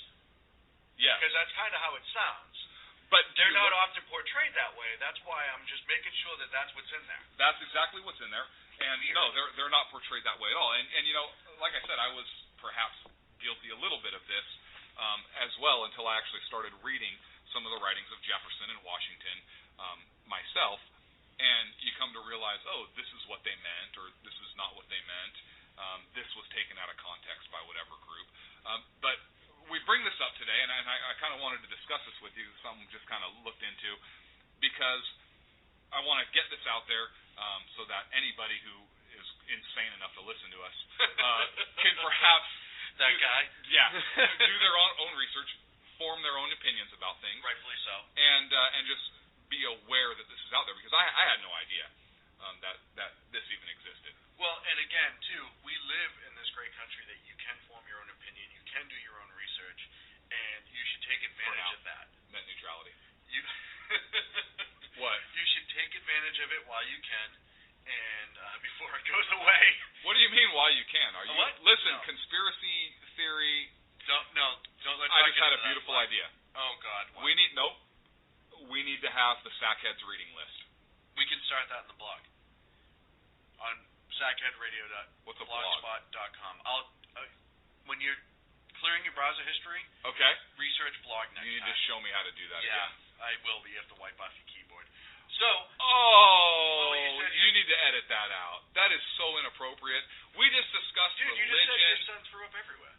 D: Yes.
C: Because that's kind of how it sounds.
D: But
C: they're not often portrayed that way. That's why I'm just making sure that that's what's in there.
D: That's exactly what's in there. And no, they're not portrayed that way at all. And like I said, I was perhaps guilty a little bit of this as well until I actually started reading some of the writings of Jefferson and Washington myself, and you come to realize, oh, this is what they meant, or this is not what they meant. This was taken out of context by whatever group. But we bring this up today, and I kind of wanted to discuss this with you, something just kind of looked into, because I want to get this out there so that anybody who is insane enough to listen to us can perhaps do their own research, form their own opinions about things,
C: rightfully so,
D: and just be aware that this is out there, because I had no idea that this even existed.
C: Well, and again, too, we live in this great country that you can form your own opinion, you can do your own research, and you should take advantage of that.
D: Net neutrality.
C: What? You should take advantage of it while you can, and before it goes away.
D: What do you mean while you can? Are you?
C: What?
D: Listen,
C: No.
D: Conspiracy theory.
C: Don't let.
D: I just had a beautiful idea.
C: Oh God. What?
D: We need to have the Sackheads reading list.
C: We can start that in the blog on sackheadradio.blogspot.com. I'll when you're clearing your browser history.
D: Okay.
C: Research blog next time.
D: You need to show me how to do that.
C: Yeah,
D: again.
C: I will. But you have to wipe off your keyboard. So.
D: You need to edit that out. That is so inappropriate. We just discussed religion.
C: You just said your son threw up everywhere.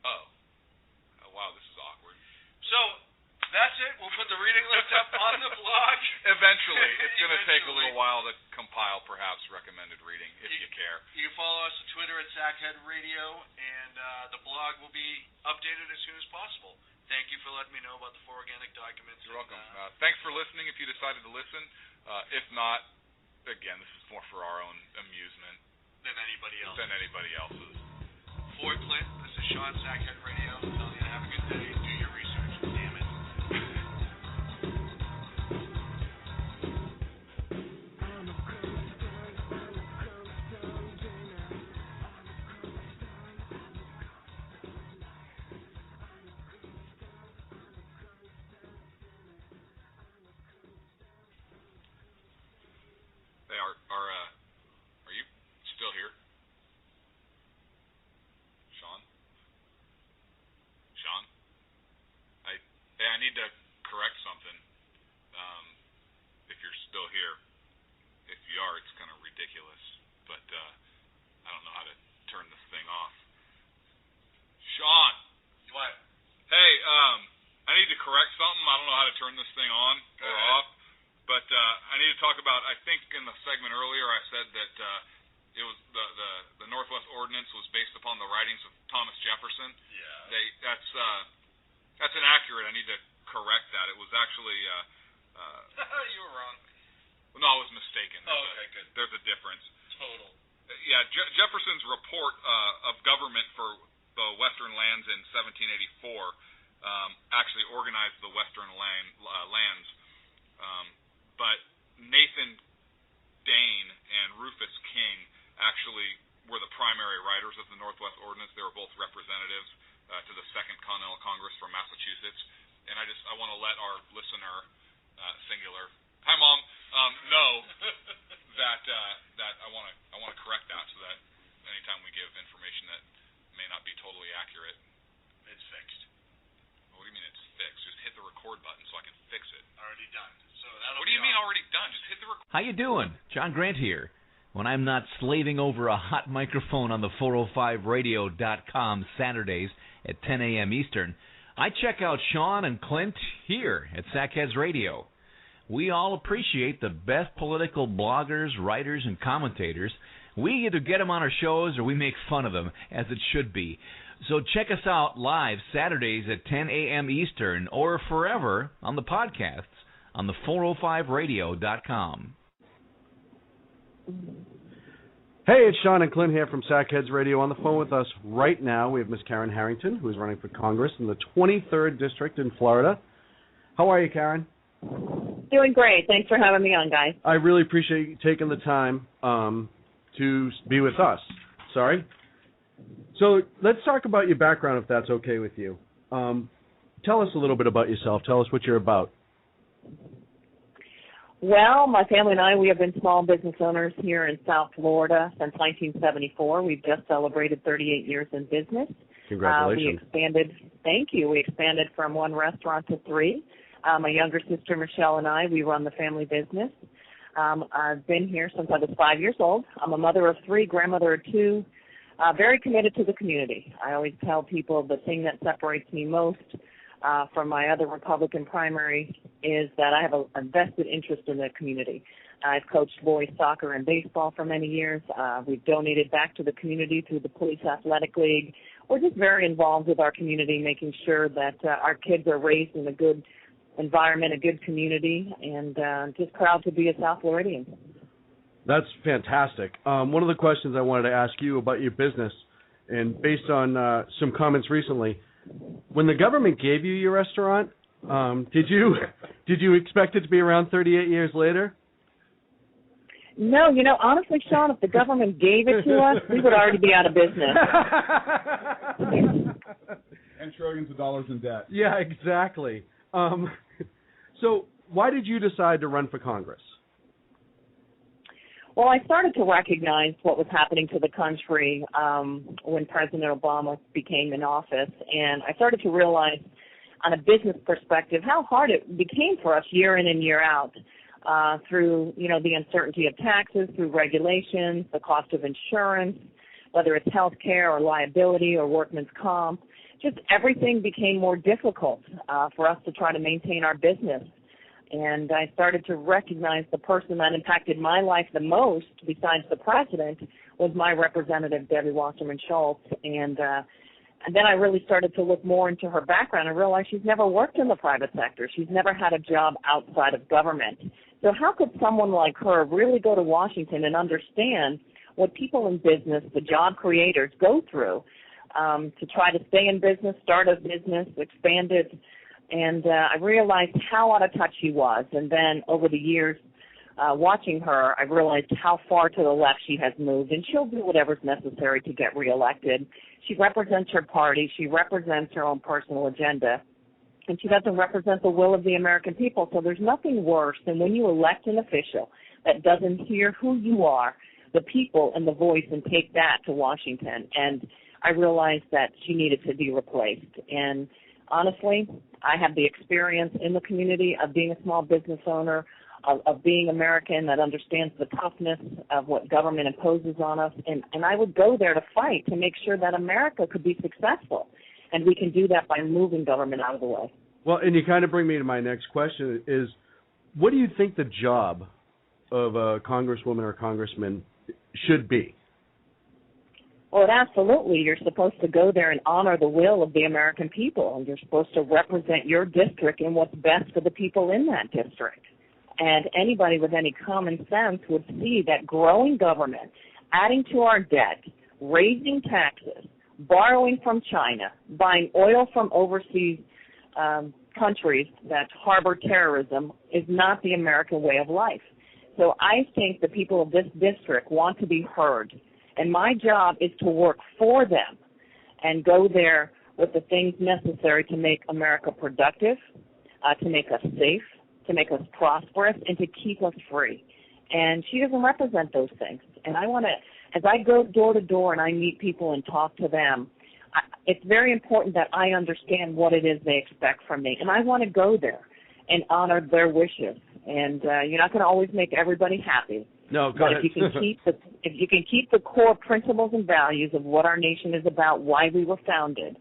D: Oh, wow, this is awkward.
C: So, that's it. We'll put the reading list up on the blog.
D: Eventually. It's going to take a little while to compile, perhaps, recommended reading, if you care.
C: You can follow us on Twitter at Sackhead Radio, and the blog will be updated as soon as possible. Thank you for letting me know about the 4 organic documents.
D: You're welcome. Thanks for listening if you decided to listen. If not, again, this is more for our own amusement
C: Than anybody
D: else's.
C: For Clint, this is Sean, Sackhead Radio. Telling you to have a good day. Do your research. Damn it.
D: Hey, are you still here? Sean? I need to correct something. If you're still here. If you are, it's kind of ridiculous. But I don't know how to turn this thing off. Sean!
C: What?
D: Hey, I need to correct something. I don't know how to turn this thing on or off. But I need to talk about, I think in the segment earlier I said that it was the Northwest Ordinance was based upon the writings of Thomas Jefferson.
C: Yeah.
D: That's inaccurate. I need to correct that. It was actually
C: you were wrong.
D: No, I was mistaken.
C: Okay, good.
D: There's a difference.
C: Total.
D: Yeah, Jefferson's report of government for the Western lands in 1784 actually organized the Western lands. But Nathan Dane and Rufus King actually were the primary writers of the Northwest Ordinance. They were both representatives to the Second Continental Congress from Massachusetts. And I want to let our listener, singular, hi Mom, know that I want to correct that so that anytime we give information that may not be totally accurate,
C: it's fixed.
D: What do you mean it's fixed? Just hit the record button so I can fix it.
C: Already done.
D: What do you mean already done? Just hit the record.
E: How you doing? John Grant here. When I'm not slaving over a hot microphone on the 405radio.com Saturdays at 10 a.m. Eastern, I check out Sean and Clint here at Sackheads Radio. We all appreciate the best political bloggers, writers, and commentators. We either get them on our shows or we make fun of them, as it should be. So check us out live Saturdays at 10 a.m. Eastern or forever on the podcasts on the 405radio.com.
H: Hey, it's Sean and Clint here from Sackheads Radio. On the phone with us right now, we have Miss Karen Harrington, who is running for Congress in the 23rd District in Florida. How are you, Karen?
J: Doing great. Thanks for having me on, guys.
H: I really appreciate you taking the time to be with us. Sorry. So let's talk about your background, if that's okay with you. Tell us a little bit about yourself. Tell us what you're about.
J: Well, my family and I, we have been small business owners here in South Florida since 1974. We've just celebrated 38 years in business.
H: Congratulations.
J: Thank you. We expanded from 1 restaurant to 3. My younger sister, Michelle, and I, we run the family business. I've been here since I was 5 years old. I'm a mother of 3, grandmother of 2, very committed to the community. I always tell people the thing that separates me most from my other Republican primary is that I have a vested interest in the community. I've coached boys soccer and baseball for many years. We've donated back to the community through the Police Athletic League. We're just very involved with our community, making sure that our kids are raised in a good environment, a good community, and just proud to be a South Floridian.
H: That's fantastic. One of the questions I wanted to ask you about your business, and based on some comments recently, when the government gave you your restaurant, did you expect it to be around 38 years later?
J: No, honestly, Sean, if the government gave it to us, we would already be out of business.
F: And trillions of dollars in debt.
H: Yeah, exactly. So why did you decide to run for Congress?
J: Well, I started to recognize what was happening to the country when President Obama became in office, and I started to realize on a business perspective how hard it became for us year in and year out through, the uncertainty of taxes, through regulations, the cost of insurance, whether it's health care or liability or workman's comp, just everything became more difficult for us to try to maintain our business. And I started to recognize the person that impacted my life the most, besides the president, was my representative, Debbie Wasserman Schultz. And then I really started to look more into her background and realized she's never worked in the private sector. She's never had a job outside of government. So how could someone like her really go to Washington and understand what people in business, the job creators, go through to try to stay in business, start a business, expand it? And I realized how out of touch she was. And then over the years, watching her, I realized how far to the left she has moved. And she'll do whatever's necessary to get reelected. She represents her party. She represents her own personal agenda. And she doesn't represent the will of the American people. So there's nothing worse than when you elect an official that doesn't hear who you are, the people, and the voice, and take that to Washington. And I realized that she needed to be replaced. And honestly, I have the experience in the community of being a small business owner, of being American that understands the toughness of what government imposes on us. And I would go there to fight to make sure that America could be successful. And we can do that by moving government out of the way.
H: Well, and you kind of bring me to my next question is, what do you think the job of a congresswoman or congressman should be?
J: Well, absolutely. You're supposed to go there and honor the will of the American people, and you're supposed to represent your district and what's best for the people in that district. And anybody with any common sense would see that growing government, adding to our debt, raising taxes, borrowing from China, buying oil from overseas countries that harbor terrorism is not the American way of life. So I think the people of this district want to be heard. And my job is to work for them and go there with the things necessary to make America productive, to make us safe, to make us prosperous, and to keep us free. And she doesn't represent those things. And I want to, as I go door to door and I meet people and talk to them, it's very important that I understand what it is they expect from me. And I want to go there and honor their wishes. And you're not going to always make everybody happy.
H: No, go
J: but
H: ahead.
J: if you can keep the core principles and values of what our nation is about, why we were founded,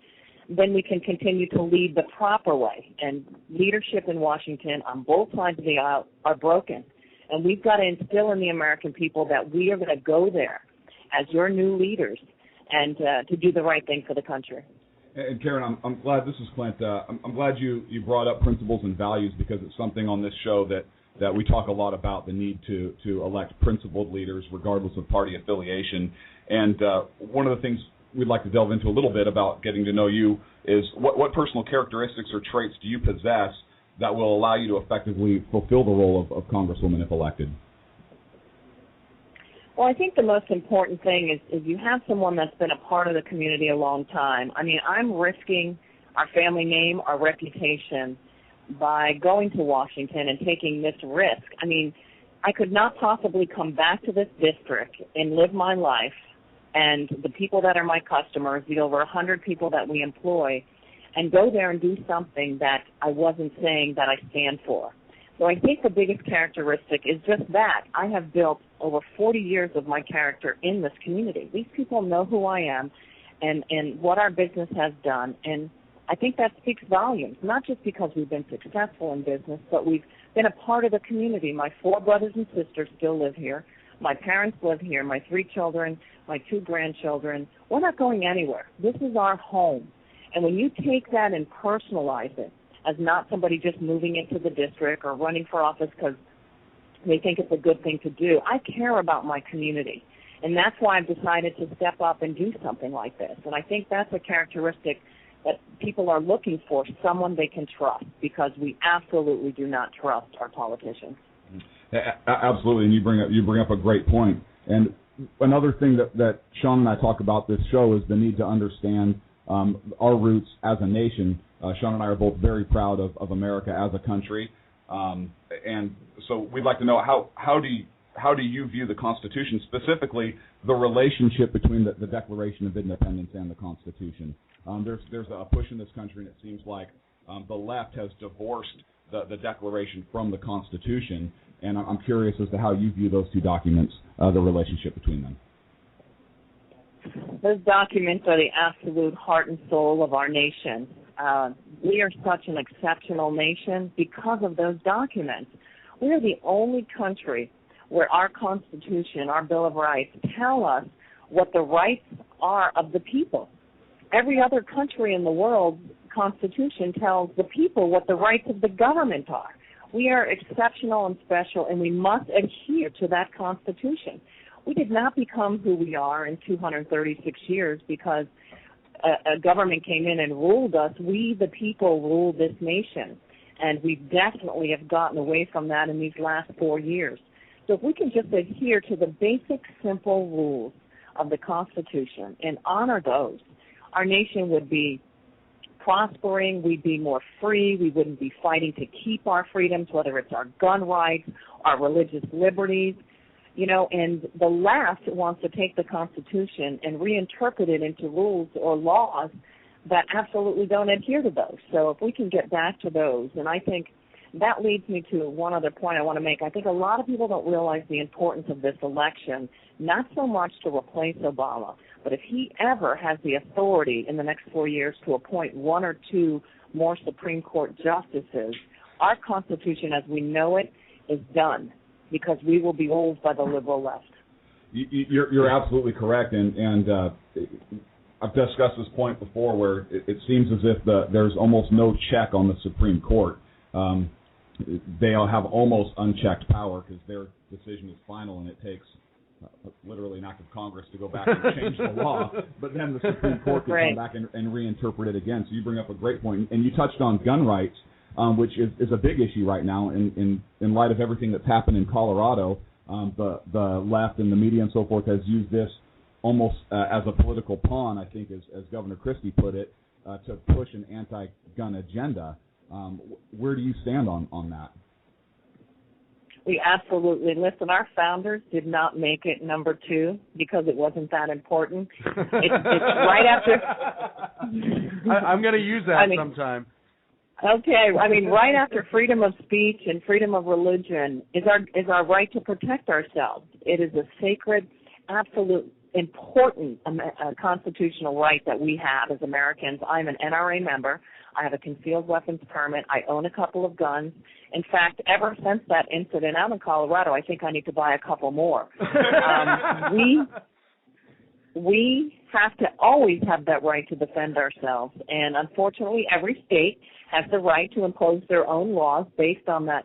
J: then we can continue to lead the proper way. And leadership in Washington on both sides of the aisle are broken. And we've got to instill in the American people that we are going to go there as your new leaders and to do the right thing for the country.
F: And Karen, I'm glad, this is Clint, I'm glad you brought up principles and values, because it's something on this show that we talk a lot about, the need to elect principled leaders regardless of party affiliation. And one of the things we'd like to delve into a little bit about getting to know you is what personal characteristics or traits do you possess that will allow you to effectively fulfill the role of Congresswoman if elected?
J: Well, I think the most important thing is you have someone that's been a part of the community a long time. I mean, I'm risking our family name, our reputation, by going to Washington and taking this risk. I mean, I could not possibly come back to this district and live my life and the people that are my customers, the over 100 people that we employ, and go there and do something that I wasn't saying that I stand for. So I think the biggest characteristic is just that. I have built over 40 years of my character in this community. These people know who I am and what our business has done, and I think that speaks volumes, not just because we've been successful in business, but we've been a part of the community. My 4 brothers and sisters still live here. My parents live here, my 3 children, my 2 grandchildren. We're not going anywhere. This is our home. And when you take that and personalize it as not somebody just moving into the district or running for office because they think it's a good thing to do, I care about my community. And that's why I've decided to step up and do something like this. And I think that's a characteristic that people are looking for, someone they can trust, because we absolutely do not trust our politicians.
F: Absolutely, and you bring up a great point. And another thing that Sean and I talk about this show is the need to understand our roots as a nation. Sean and I are both very proud of America as a country, and so we'd like to know how do you view the Constitution, specifically the relationship between the Declaration of Independence and the Constitution? There's a push in this country, and it seems like the left has divorced the Declaration from the Constitution, and I'm curious as to how you view those two documents, the relationship between them.
J: documents are the absolute heart and soul of our nation. We are such an exceptional nation because of those documents. We are the only country where our Constitution, our Bill of Rights, tell us what the rights are of the people. Every other country in the world, Constitution tells the people what the rights of the government are. We are exceptional and special, and we must adhere to that Constitution. We did not become who we are in 236 years because a government came in and ruled us. We, the people, rule this nation, and we definitely have gotten away from that in these last 4 years. So if we can just adhere to the basic, simple rules of the Constitution and honor those, our nation would be prospering, we'd be more free, we wouldn't be fighting to keep our freedoms, whether it's our gun rights, our religious liberties, and the left wants to take the Constitution and reinterpret it into rules or laws that absolutely don't adhere to those. So if we can get back to those, and I think that leads me to one other point I want to make. I think a lot of people don't realize the importance of this election, not so much to replace Obama, but if he ever has the authority in the next 4 years to appoint 1 or 2 more Supreme Court justices, our Constitution as we know it is done because we will be ruled by the liberal left.
F: You're absolutely correct, and I've discussed this point before where it seems as if there's almost no check on the Supreme Court. They have almost unchecked power because their decision is final, and it takes literally an act of Congress to go back and change the law, but then the Supreme Court can come back and reinterpret it again. So you bring up a great point, and you touched on gun rights, which is a big issue right now in light of everything that's happened in Colorado. The left and the media and so forth has used this almost as a political pawn, I think, as Governor Christie put it, to push an anti-gun agenda. Where do you stand on that?
J: We absolutely, listen, our founders did not make it number 2 because it wasn't that important. It's right after.
A: I'm going to use that sometime.
J: Okay, right after freedom of speech and freedom of religion is our right to protect ourselves. It is a sacred, absolute, important constitutional right that we have as Americans. I'm an NRA member. I have a concealed weapons permit. I own a couple of guns. In fact, ever since that incident out in Colorado, I think I need to buy a couple more. We have to always have that right to defend ourselves, and unfortunately, every state has the right to impose their own laws based on that.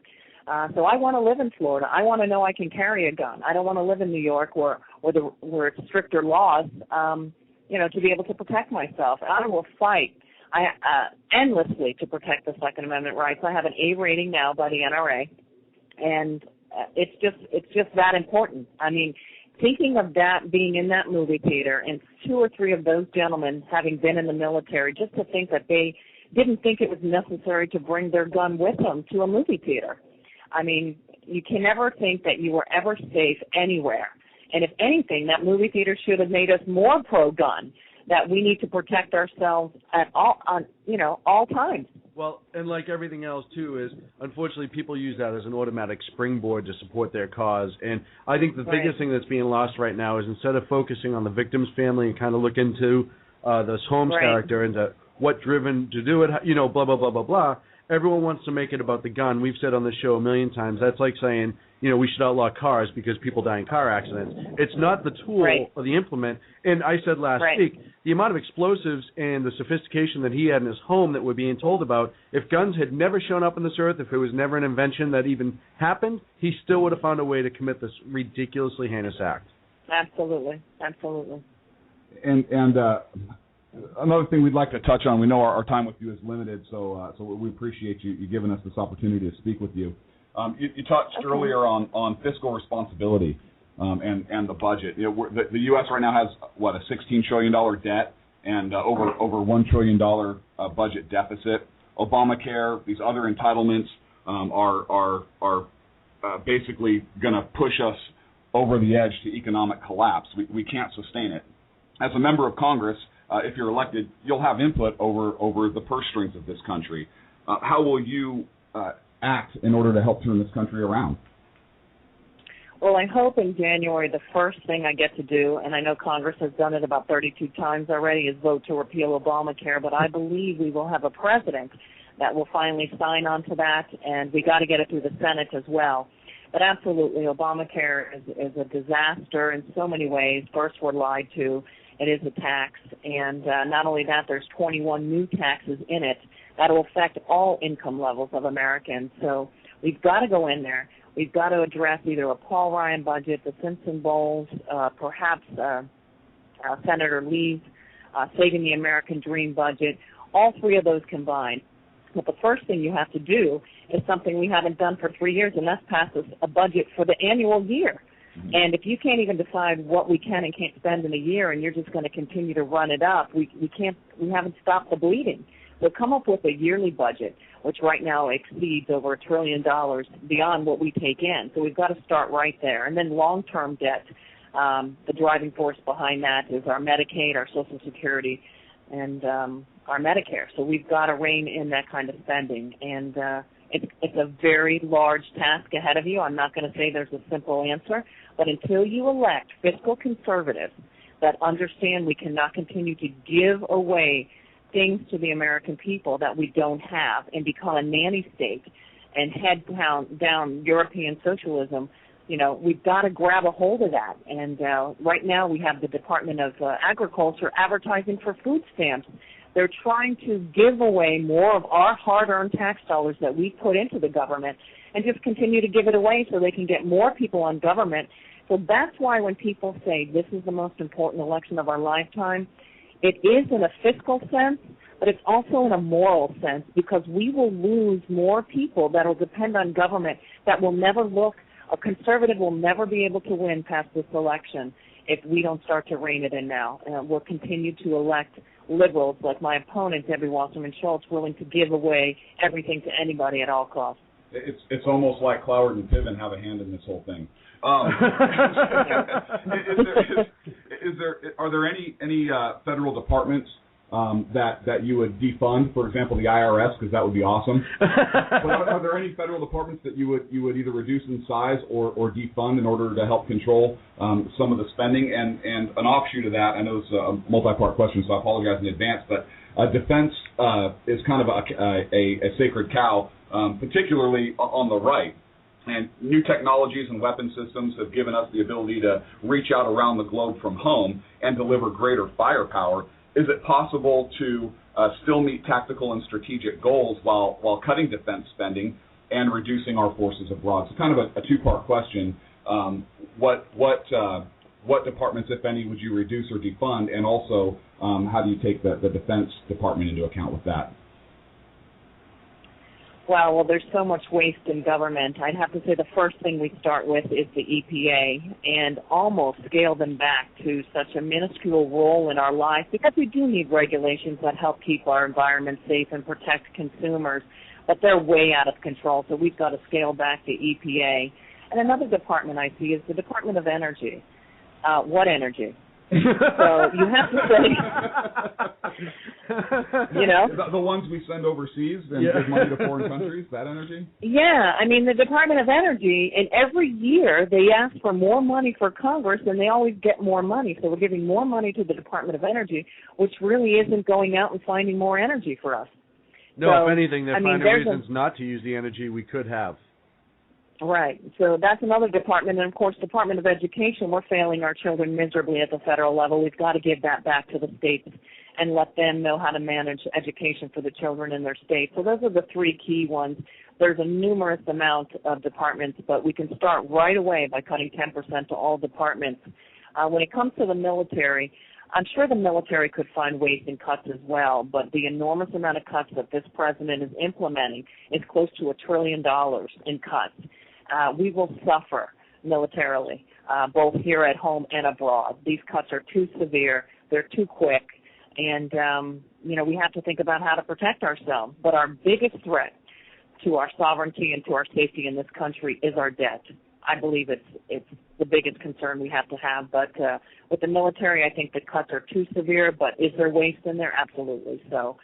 J: So I want to live in Florida. I want to know I can carry a gun. I don't want to live in New York where it's stricter laws, to be able to protect myself. And I will fight endlessly to protect the Second Amendment rights. I have an A rating now by the NRA, and it's just that important. Thinking of that being in that movie theater and 2 or 3 of those gentlemen having been in the military, just to think that they didn't think it was necessary to bring their gun with them to a movie theater. You can never think that you were ever safe anywhere. And if anything, that movie theater should have made us more pro-gun, that we need to protect ourselves at all times.
A: Well, and like everything else, too, is unfortunately people use that as an automatic springboard to support their cause. And I think the biggest thing that's being lost right now is instead of focusing on the victim's family and kind of look into this Holmes character and what driven to do it, blah, blah, blah, blah, blah, everyone wants to make it about the gun. We've said on the show a million times, that's like saying, we should outlaw cars because people die in car accidents. It's not the tool or the implement. And I said last week, the amount of explosives and the sophistication that he had in his home that we're being told about, if guns had never shown up on this earth, if it was never an invention that even happened, he still would have found a way to commit this ridiculously heinous act.
J: Absolutely.
F: And another thing we'd like to touch on, we know our time with you is limited, so we appreciate you giving us this opportunity to speak with you. You touched earlier on fiscal responsibility and the budget. The U.S. right now has, a $16 trillion debt and over $1 trillion budget deficit. Obamacare, these other entitlements are basically going to push us over the edge to economic collapse. We can't sustain it. As a member of Congress, if you're elected, you'll have input over the purse strings of this country. How will you act in order to help turn this country around?
J: Well, I hope in January the first thing I get to do, and I know Congress has done it about 32 times already, is vote to repeal Obamacare, but I believe we will have a president that will finally sign on to that, and we got to get it through the Senate as well. But absolutely, Obamacare is a disaster in so many ways. First, we're lied to. It is a tax, and not only that, there's 21 new taxes in it that will affect all income levels of Americans. So we've got to go in there. We've got to address either a Paul Ryan budget, the Simpson Bowles, perhaps Senator Lee's Saving the American Dream budget, all three of those combined. But the first thing you have to do is something we haven't done for 3 years, and that's pass a budget for the annual year. And if you can't even decide what we can and can't spend in a year, and you're just going to continue to run it up, we haven't stopped the bleeding. So come up with a yearly budget, which right now exceeds over $1 trillion beyond what we take in. So we've got to start right there. And then long-term debt, the driving force behind that is our Medicaid, our Social Security, and our Medicare. So we've got to rein in that kind of spending. And it's a very large task ahead of you. I'm not going to say there's a simple answer, but until you elect fiscal conservatives that understand we cannot continue to give away things to the American people that we don't have and become a nanny state and head down European socialism, we've got to grab a hold of that. And right now we have the Department of Agriculture advertising for food stamps. They're trying to give away more of our hard-earned tax dollars that we put into the government and just continue to give it away so they can get more people on government. So that's why when people say this is the most important election of our lifetime, it is in a fiscal sense, but it's also in a moral sense, because we will lose more people that will depend on government that will never look. A conservative will never be able to win past this election if we don't start to rein it in now. We'll continue to elect liberals like my opponent, Debbie Wasserman Schultz, willing to give away everything to anybody at all costs.
F: It's almost like Cloward and Piven have a hand in this whole thing. Are there any federal departments that you would defund? For example, the IRS, because that would be awesome. But are there any federal departments that you would either reduce in size or defund in order to help control some of the spending? And an offshoot of that, I know it's a multi-part question, so I apologize in advance, but defense is kind of a sacred cow, particularly on the right. And new technologies and weapon systems have given us the ability to reach out around the globe from home and deliver greater firepower. Is it possible to still meet tactical and strategic goals while cutting defense spending and reducing our forces abroad? So kind of a two-part question. What departments, if any, would you reduce or defund? And also, how do you take the Defense Department into account with that?
J: Well, there's so much waste in government. I'd have to say the first thing we start with is the EPA and almost scale them back to such a minuscule role in our life, because we do need regulations that help keep our environment safe and protect consumers, but they're way out of control, so we've got to scale back the EPA. And another department I see is the Department of Energy. What energy? So you have to say,
F: the ones we send overseas and give money to foreign countries, that energy?
J: Yeah, I mean, the Department of Energy, and every year they ask for more money for Congress, and they always get more money. So we're giving more money to the Department of Energy, which really isn't going out and finding more energy for us.
H: No,
J: so,
H: if anything, they're finding reasons not to use the energy we could have.
J: Right. So that's another department. And, of course, Department of Education, we're failing our children miserably at the federal level. We've got to give that back to the states and let them know how to manage education for the children in their state. So those are the three key ones. There's a numerous amount of departments, but we can start right away by cutting 10% to all departments. When it comes to the military, I'm sure the military could find ways in cuts as well, but the enormous amount of cuts that this president is implementing is close to $1 trillion in cuts. We will suffer militarily, both here at home and abroad. These cuts are too severe, they're too quick, and we have to think about how to protect ourselves. But our biggest threat to our sovereignty and to our safety in this country is our debt. I believe it's the biggest concern we have to have. But with the military, I think the cuts are too severe, but is there waste in there? Absolutely. So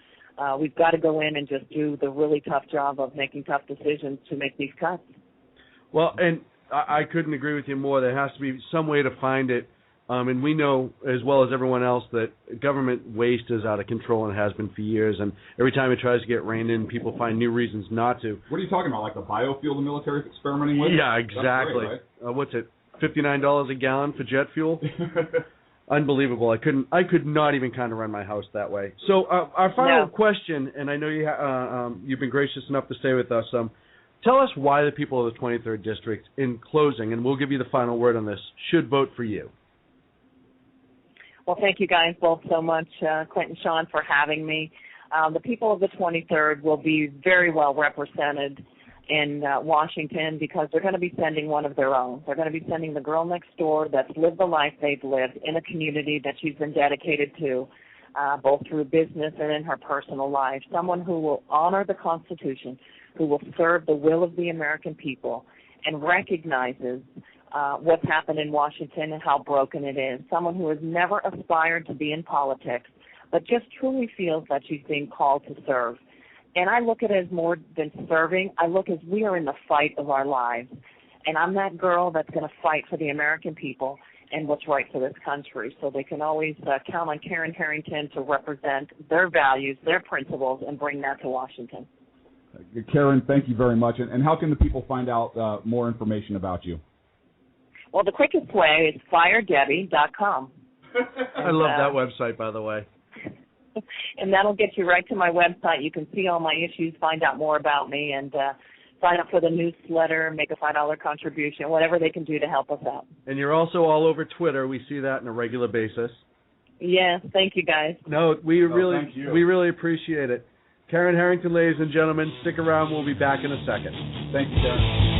J: we've got to go in and just do the really tough job of making tough decisions to make these cuts.
H: Well, and
A: I couldn't agree with you more. There has to be some way to find it. And we know, as well as everyone else, that government waste is out of control and has been for years. And every time it tries to get reined in, people find new reasons not to.
F: What are you talking about, like the biofuel the military's experimenting with?
A: Yeah, exactly.
F: Great, right?
A: What's it, $59 a gallon for jet fuel? Unbelievable. I could not even kind of run my house that way. So our final question, and I know you've been gracious enough to stay with us. Tell us why the people of the 23rd District, in closing, and we'll give you the final word on this, should vote for you.
J: Well, thank you guys both so much, Clint and Sean, for having me. The people of the 23rd will be very well represented in Washington because they're going to be sending one of their own. They're going to be sending the girl next door that's lived the life they've lived in a community that she's been dedicated to, both through business and in her personal life, someone who will honor the Constitution, who will serve the will of the American people and recognizes what's happened in Washington and how broken it is, someone who has never aspired to be in politics, but just truly feels that she's being called to serve. And I look at it as more than serving. I look as we are in the fight of our lives. And I'm that girl that's going to fight for the American people and what's right for this country. So they can always count on Karen Harrington to represent their values, their principles, and bring that to Washington.
F: Karen, thank you very much. And how can the people find out more information about you?
J: Well, the quickest way is firedebbie.com.
A: I love that website, by the way.
J: And that'll get you right to my website. You can see all my issues, find out more about me, and sign up for the newsletter, make a $5 contribution, whatever they can do to help us out.
A: And you're also all over Twitter. We see that on a regular basis.
J: Yes, thank you, guys.
A: No, we really appreciate it. Karen Harrington, ladies and gentlemen, stick around. We'll be back in a second.
F: Thank you, Karen.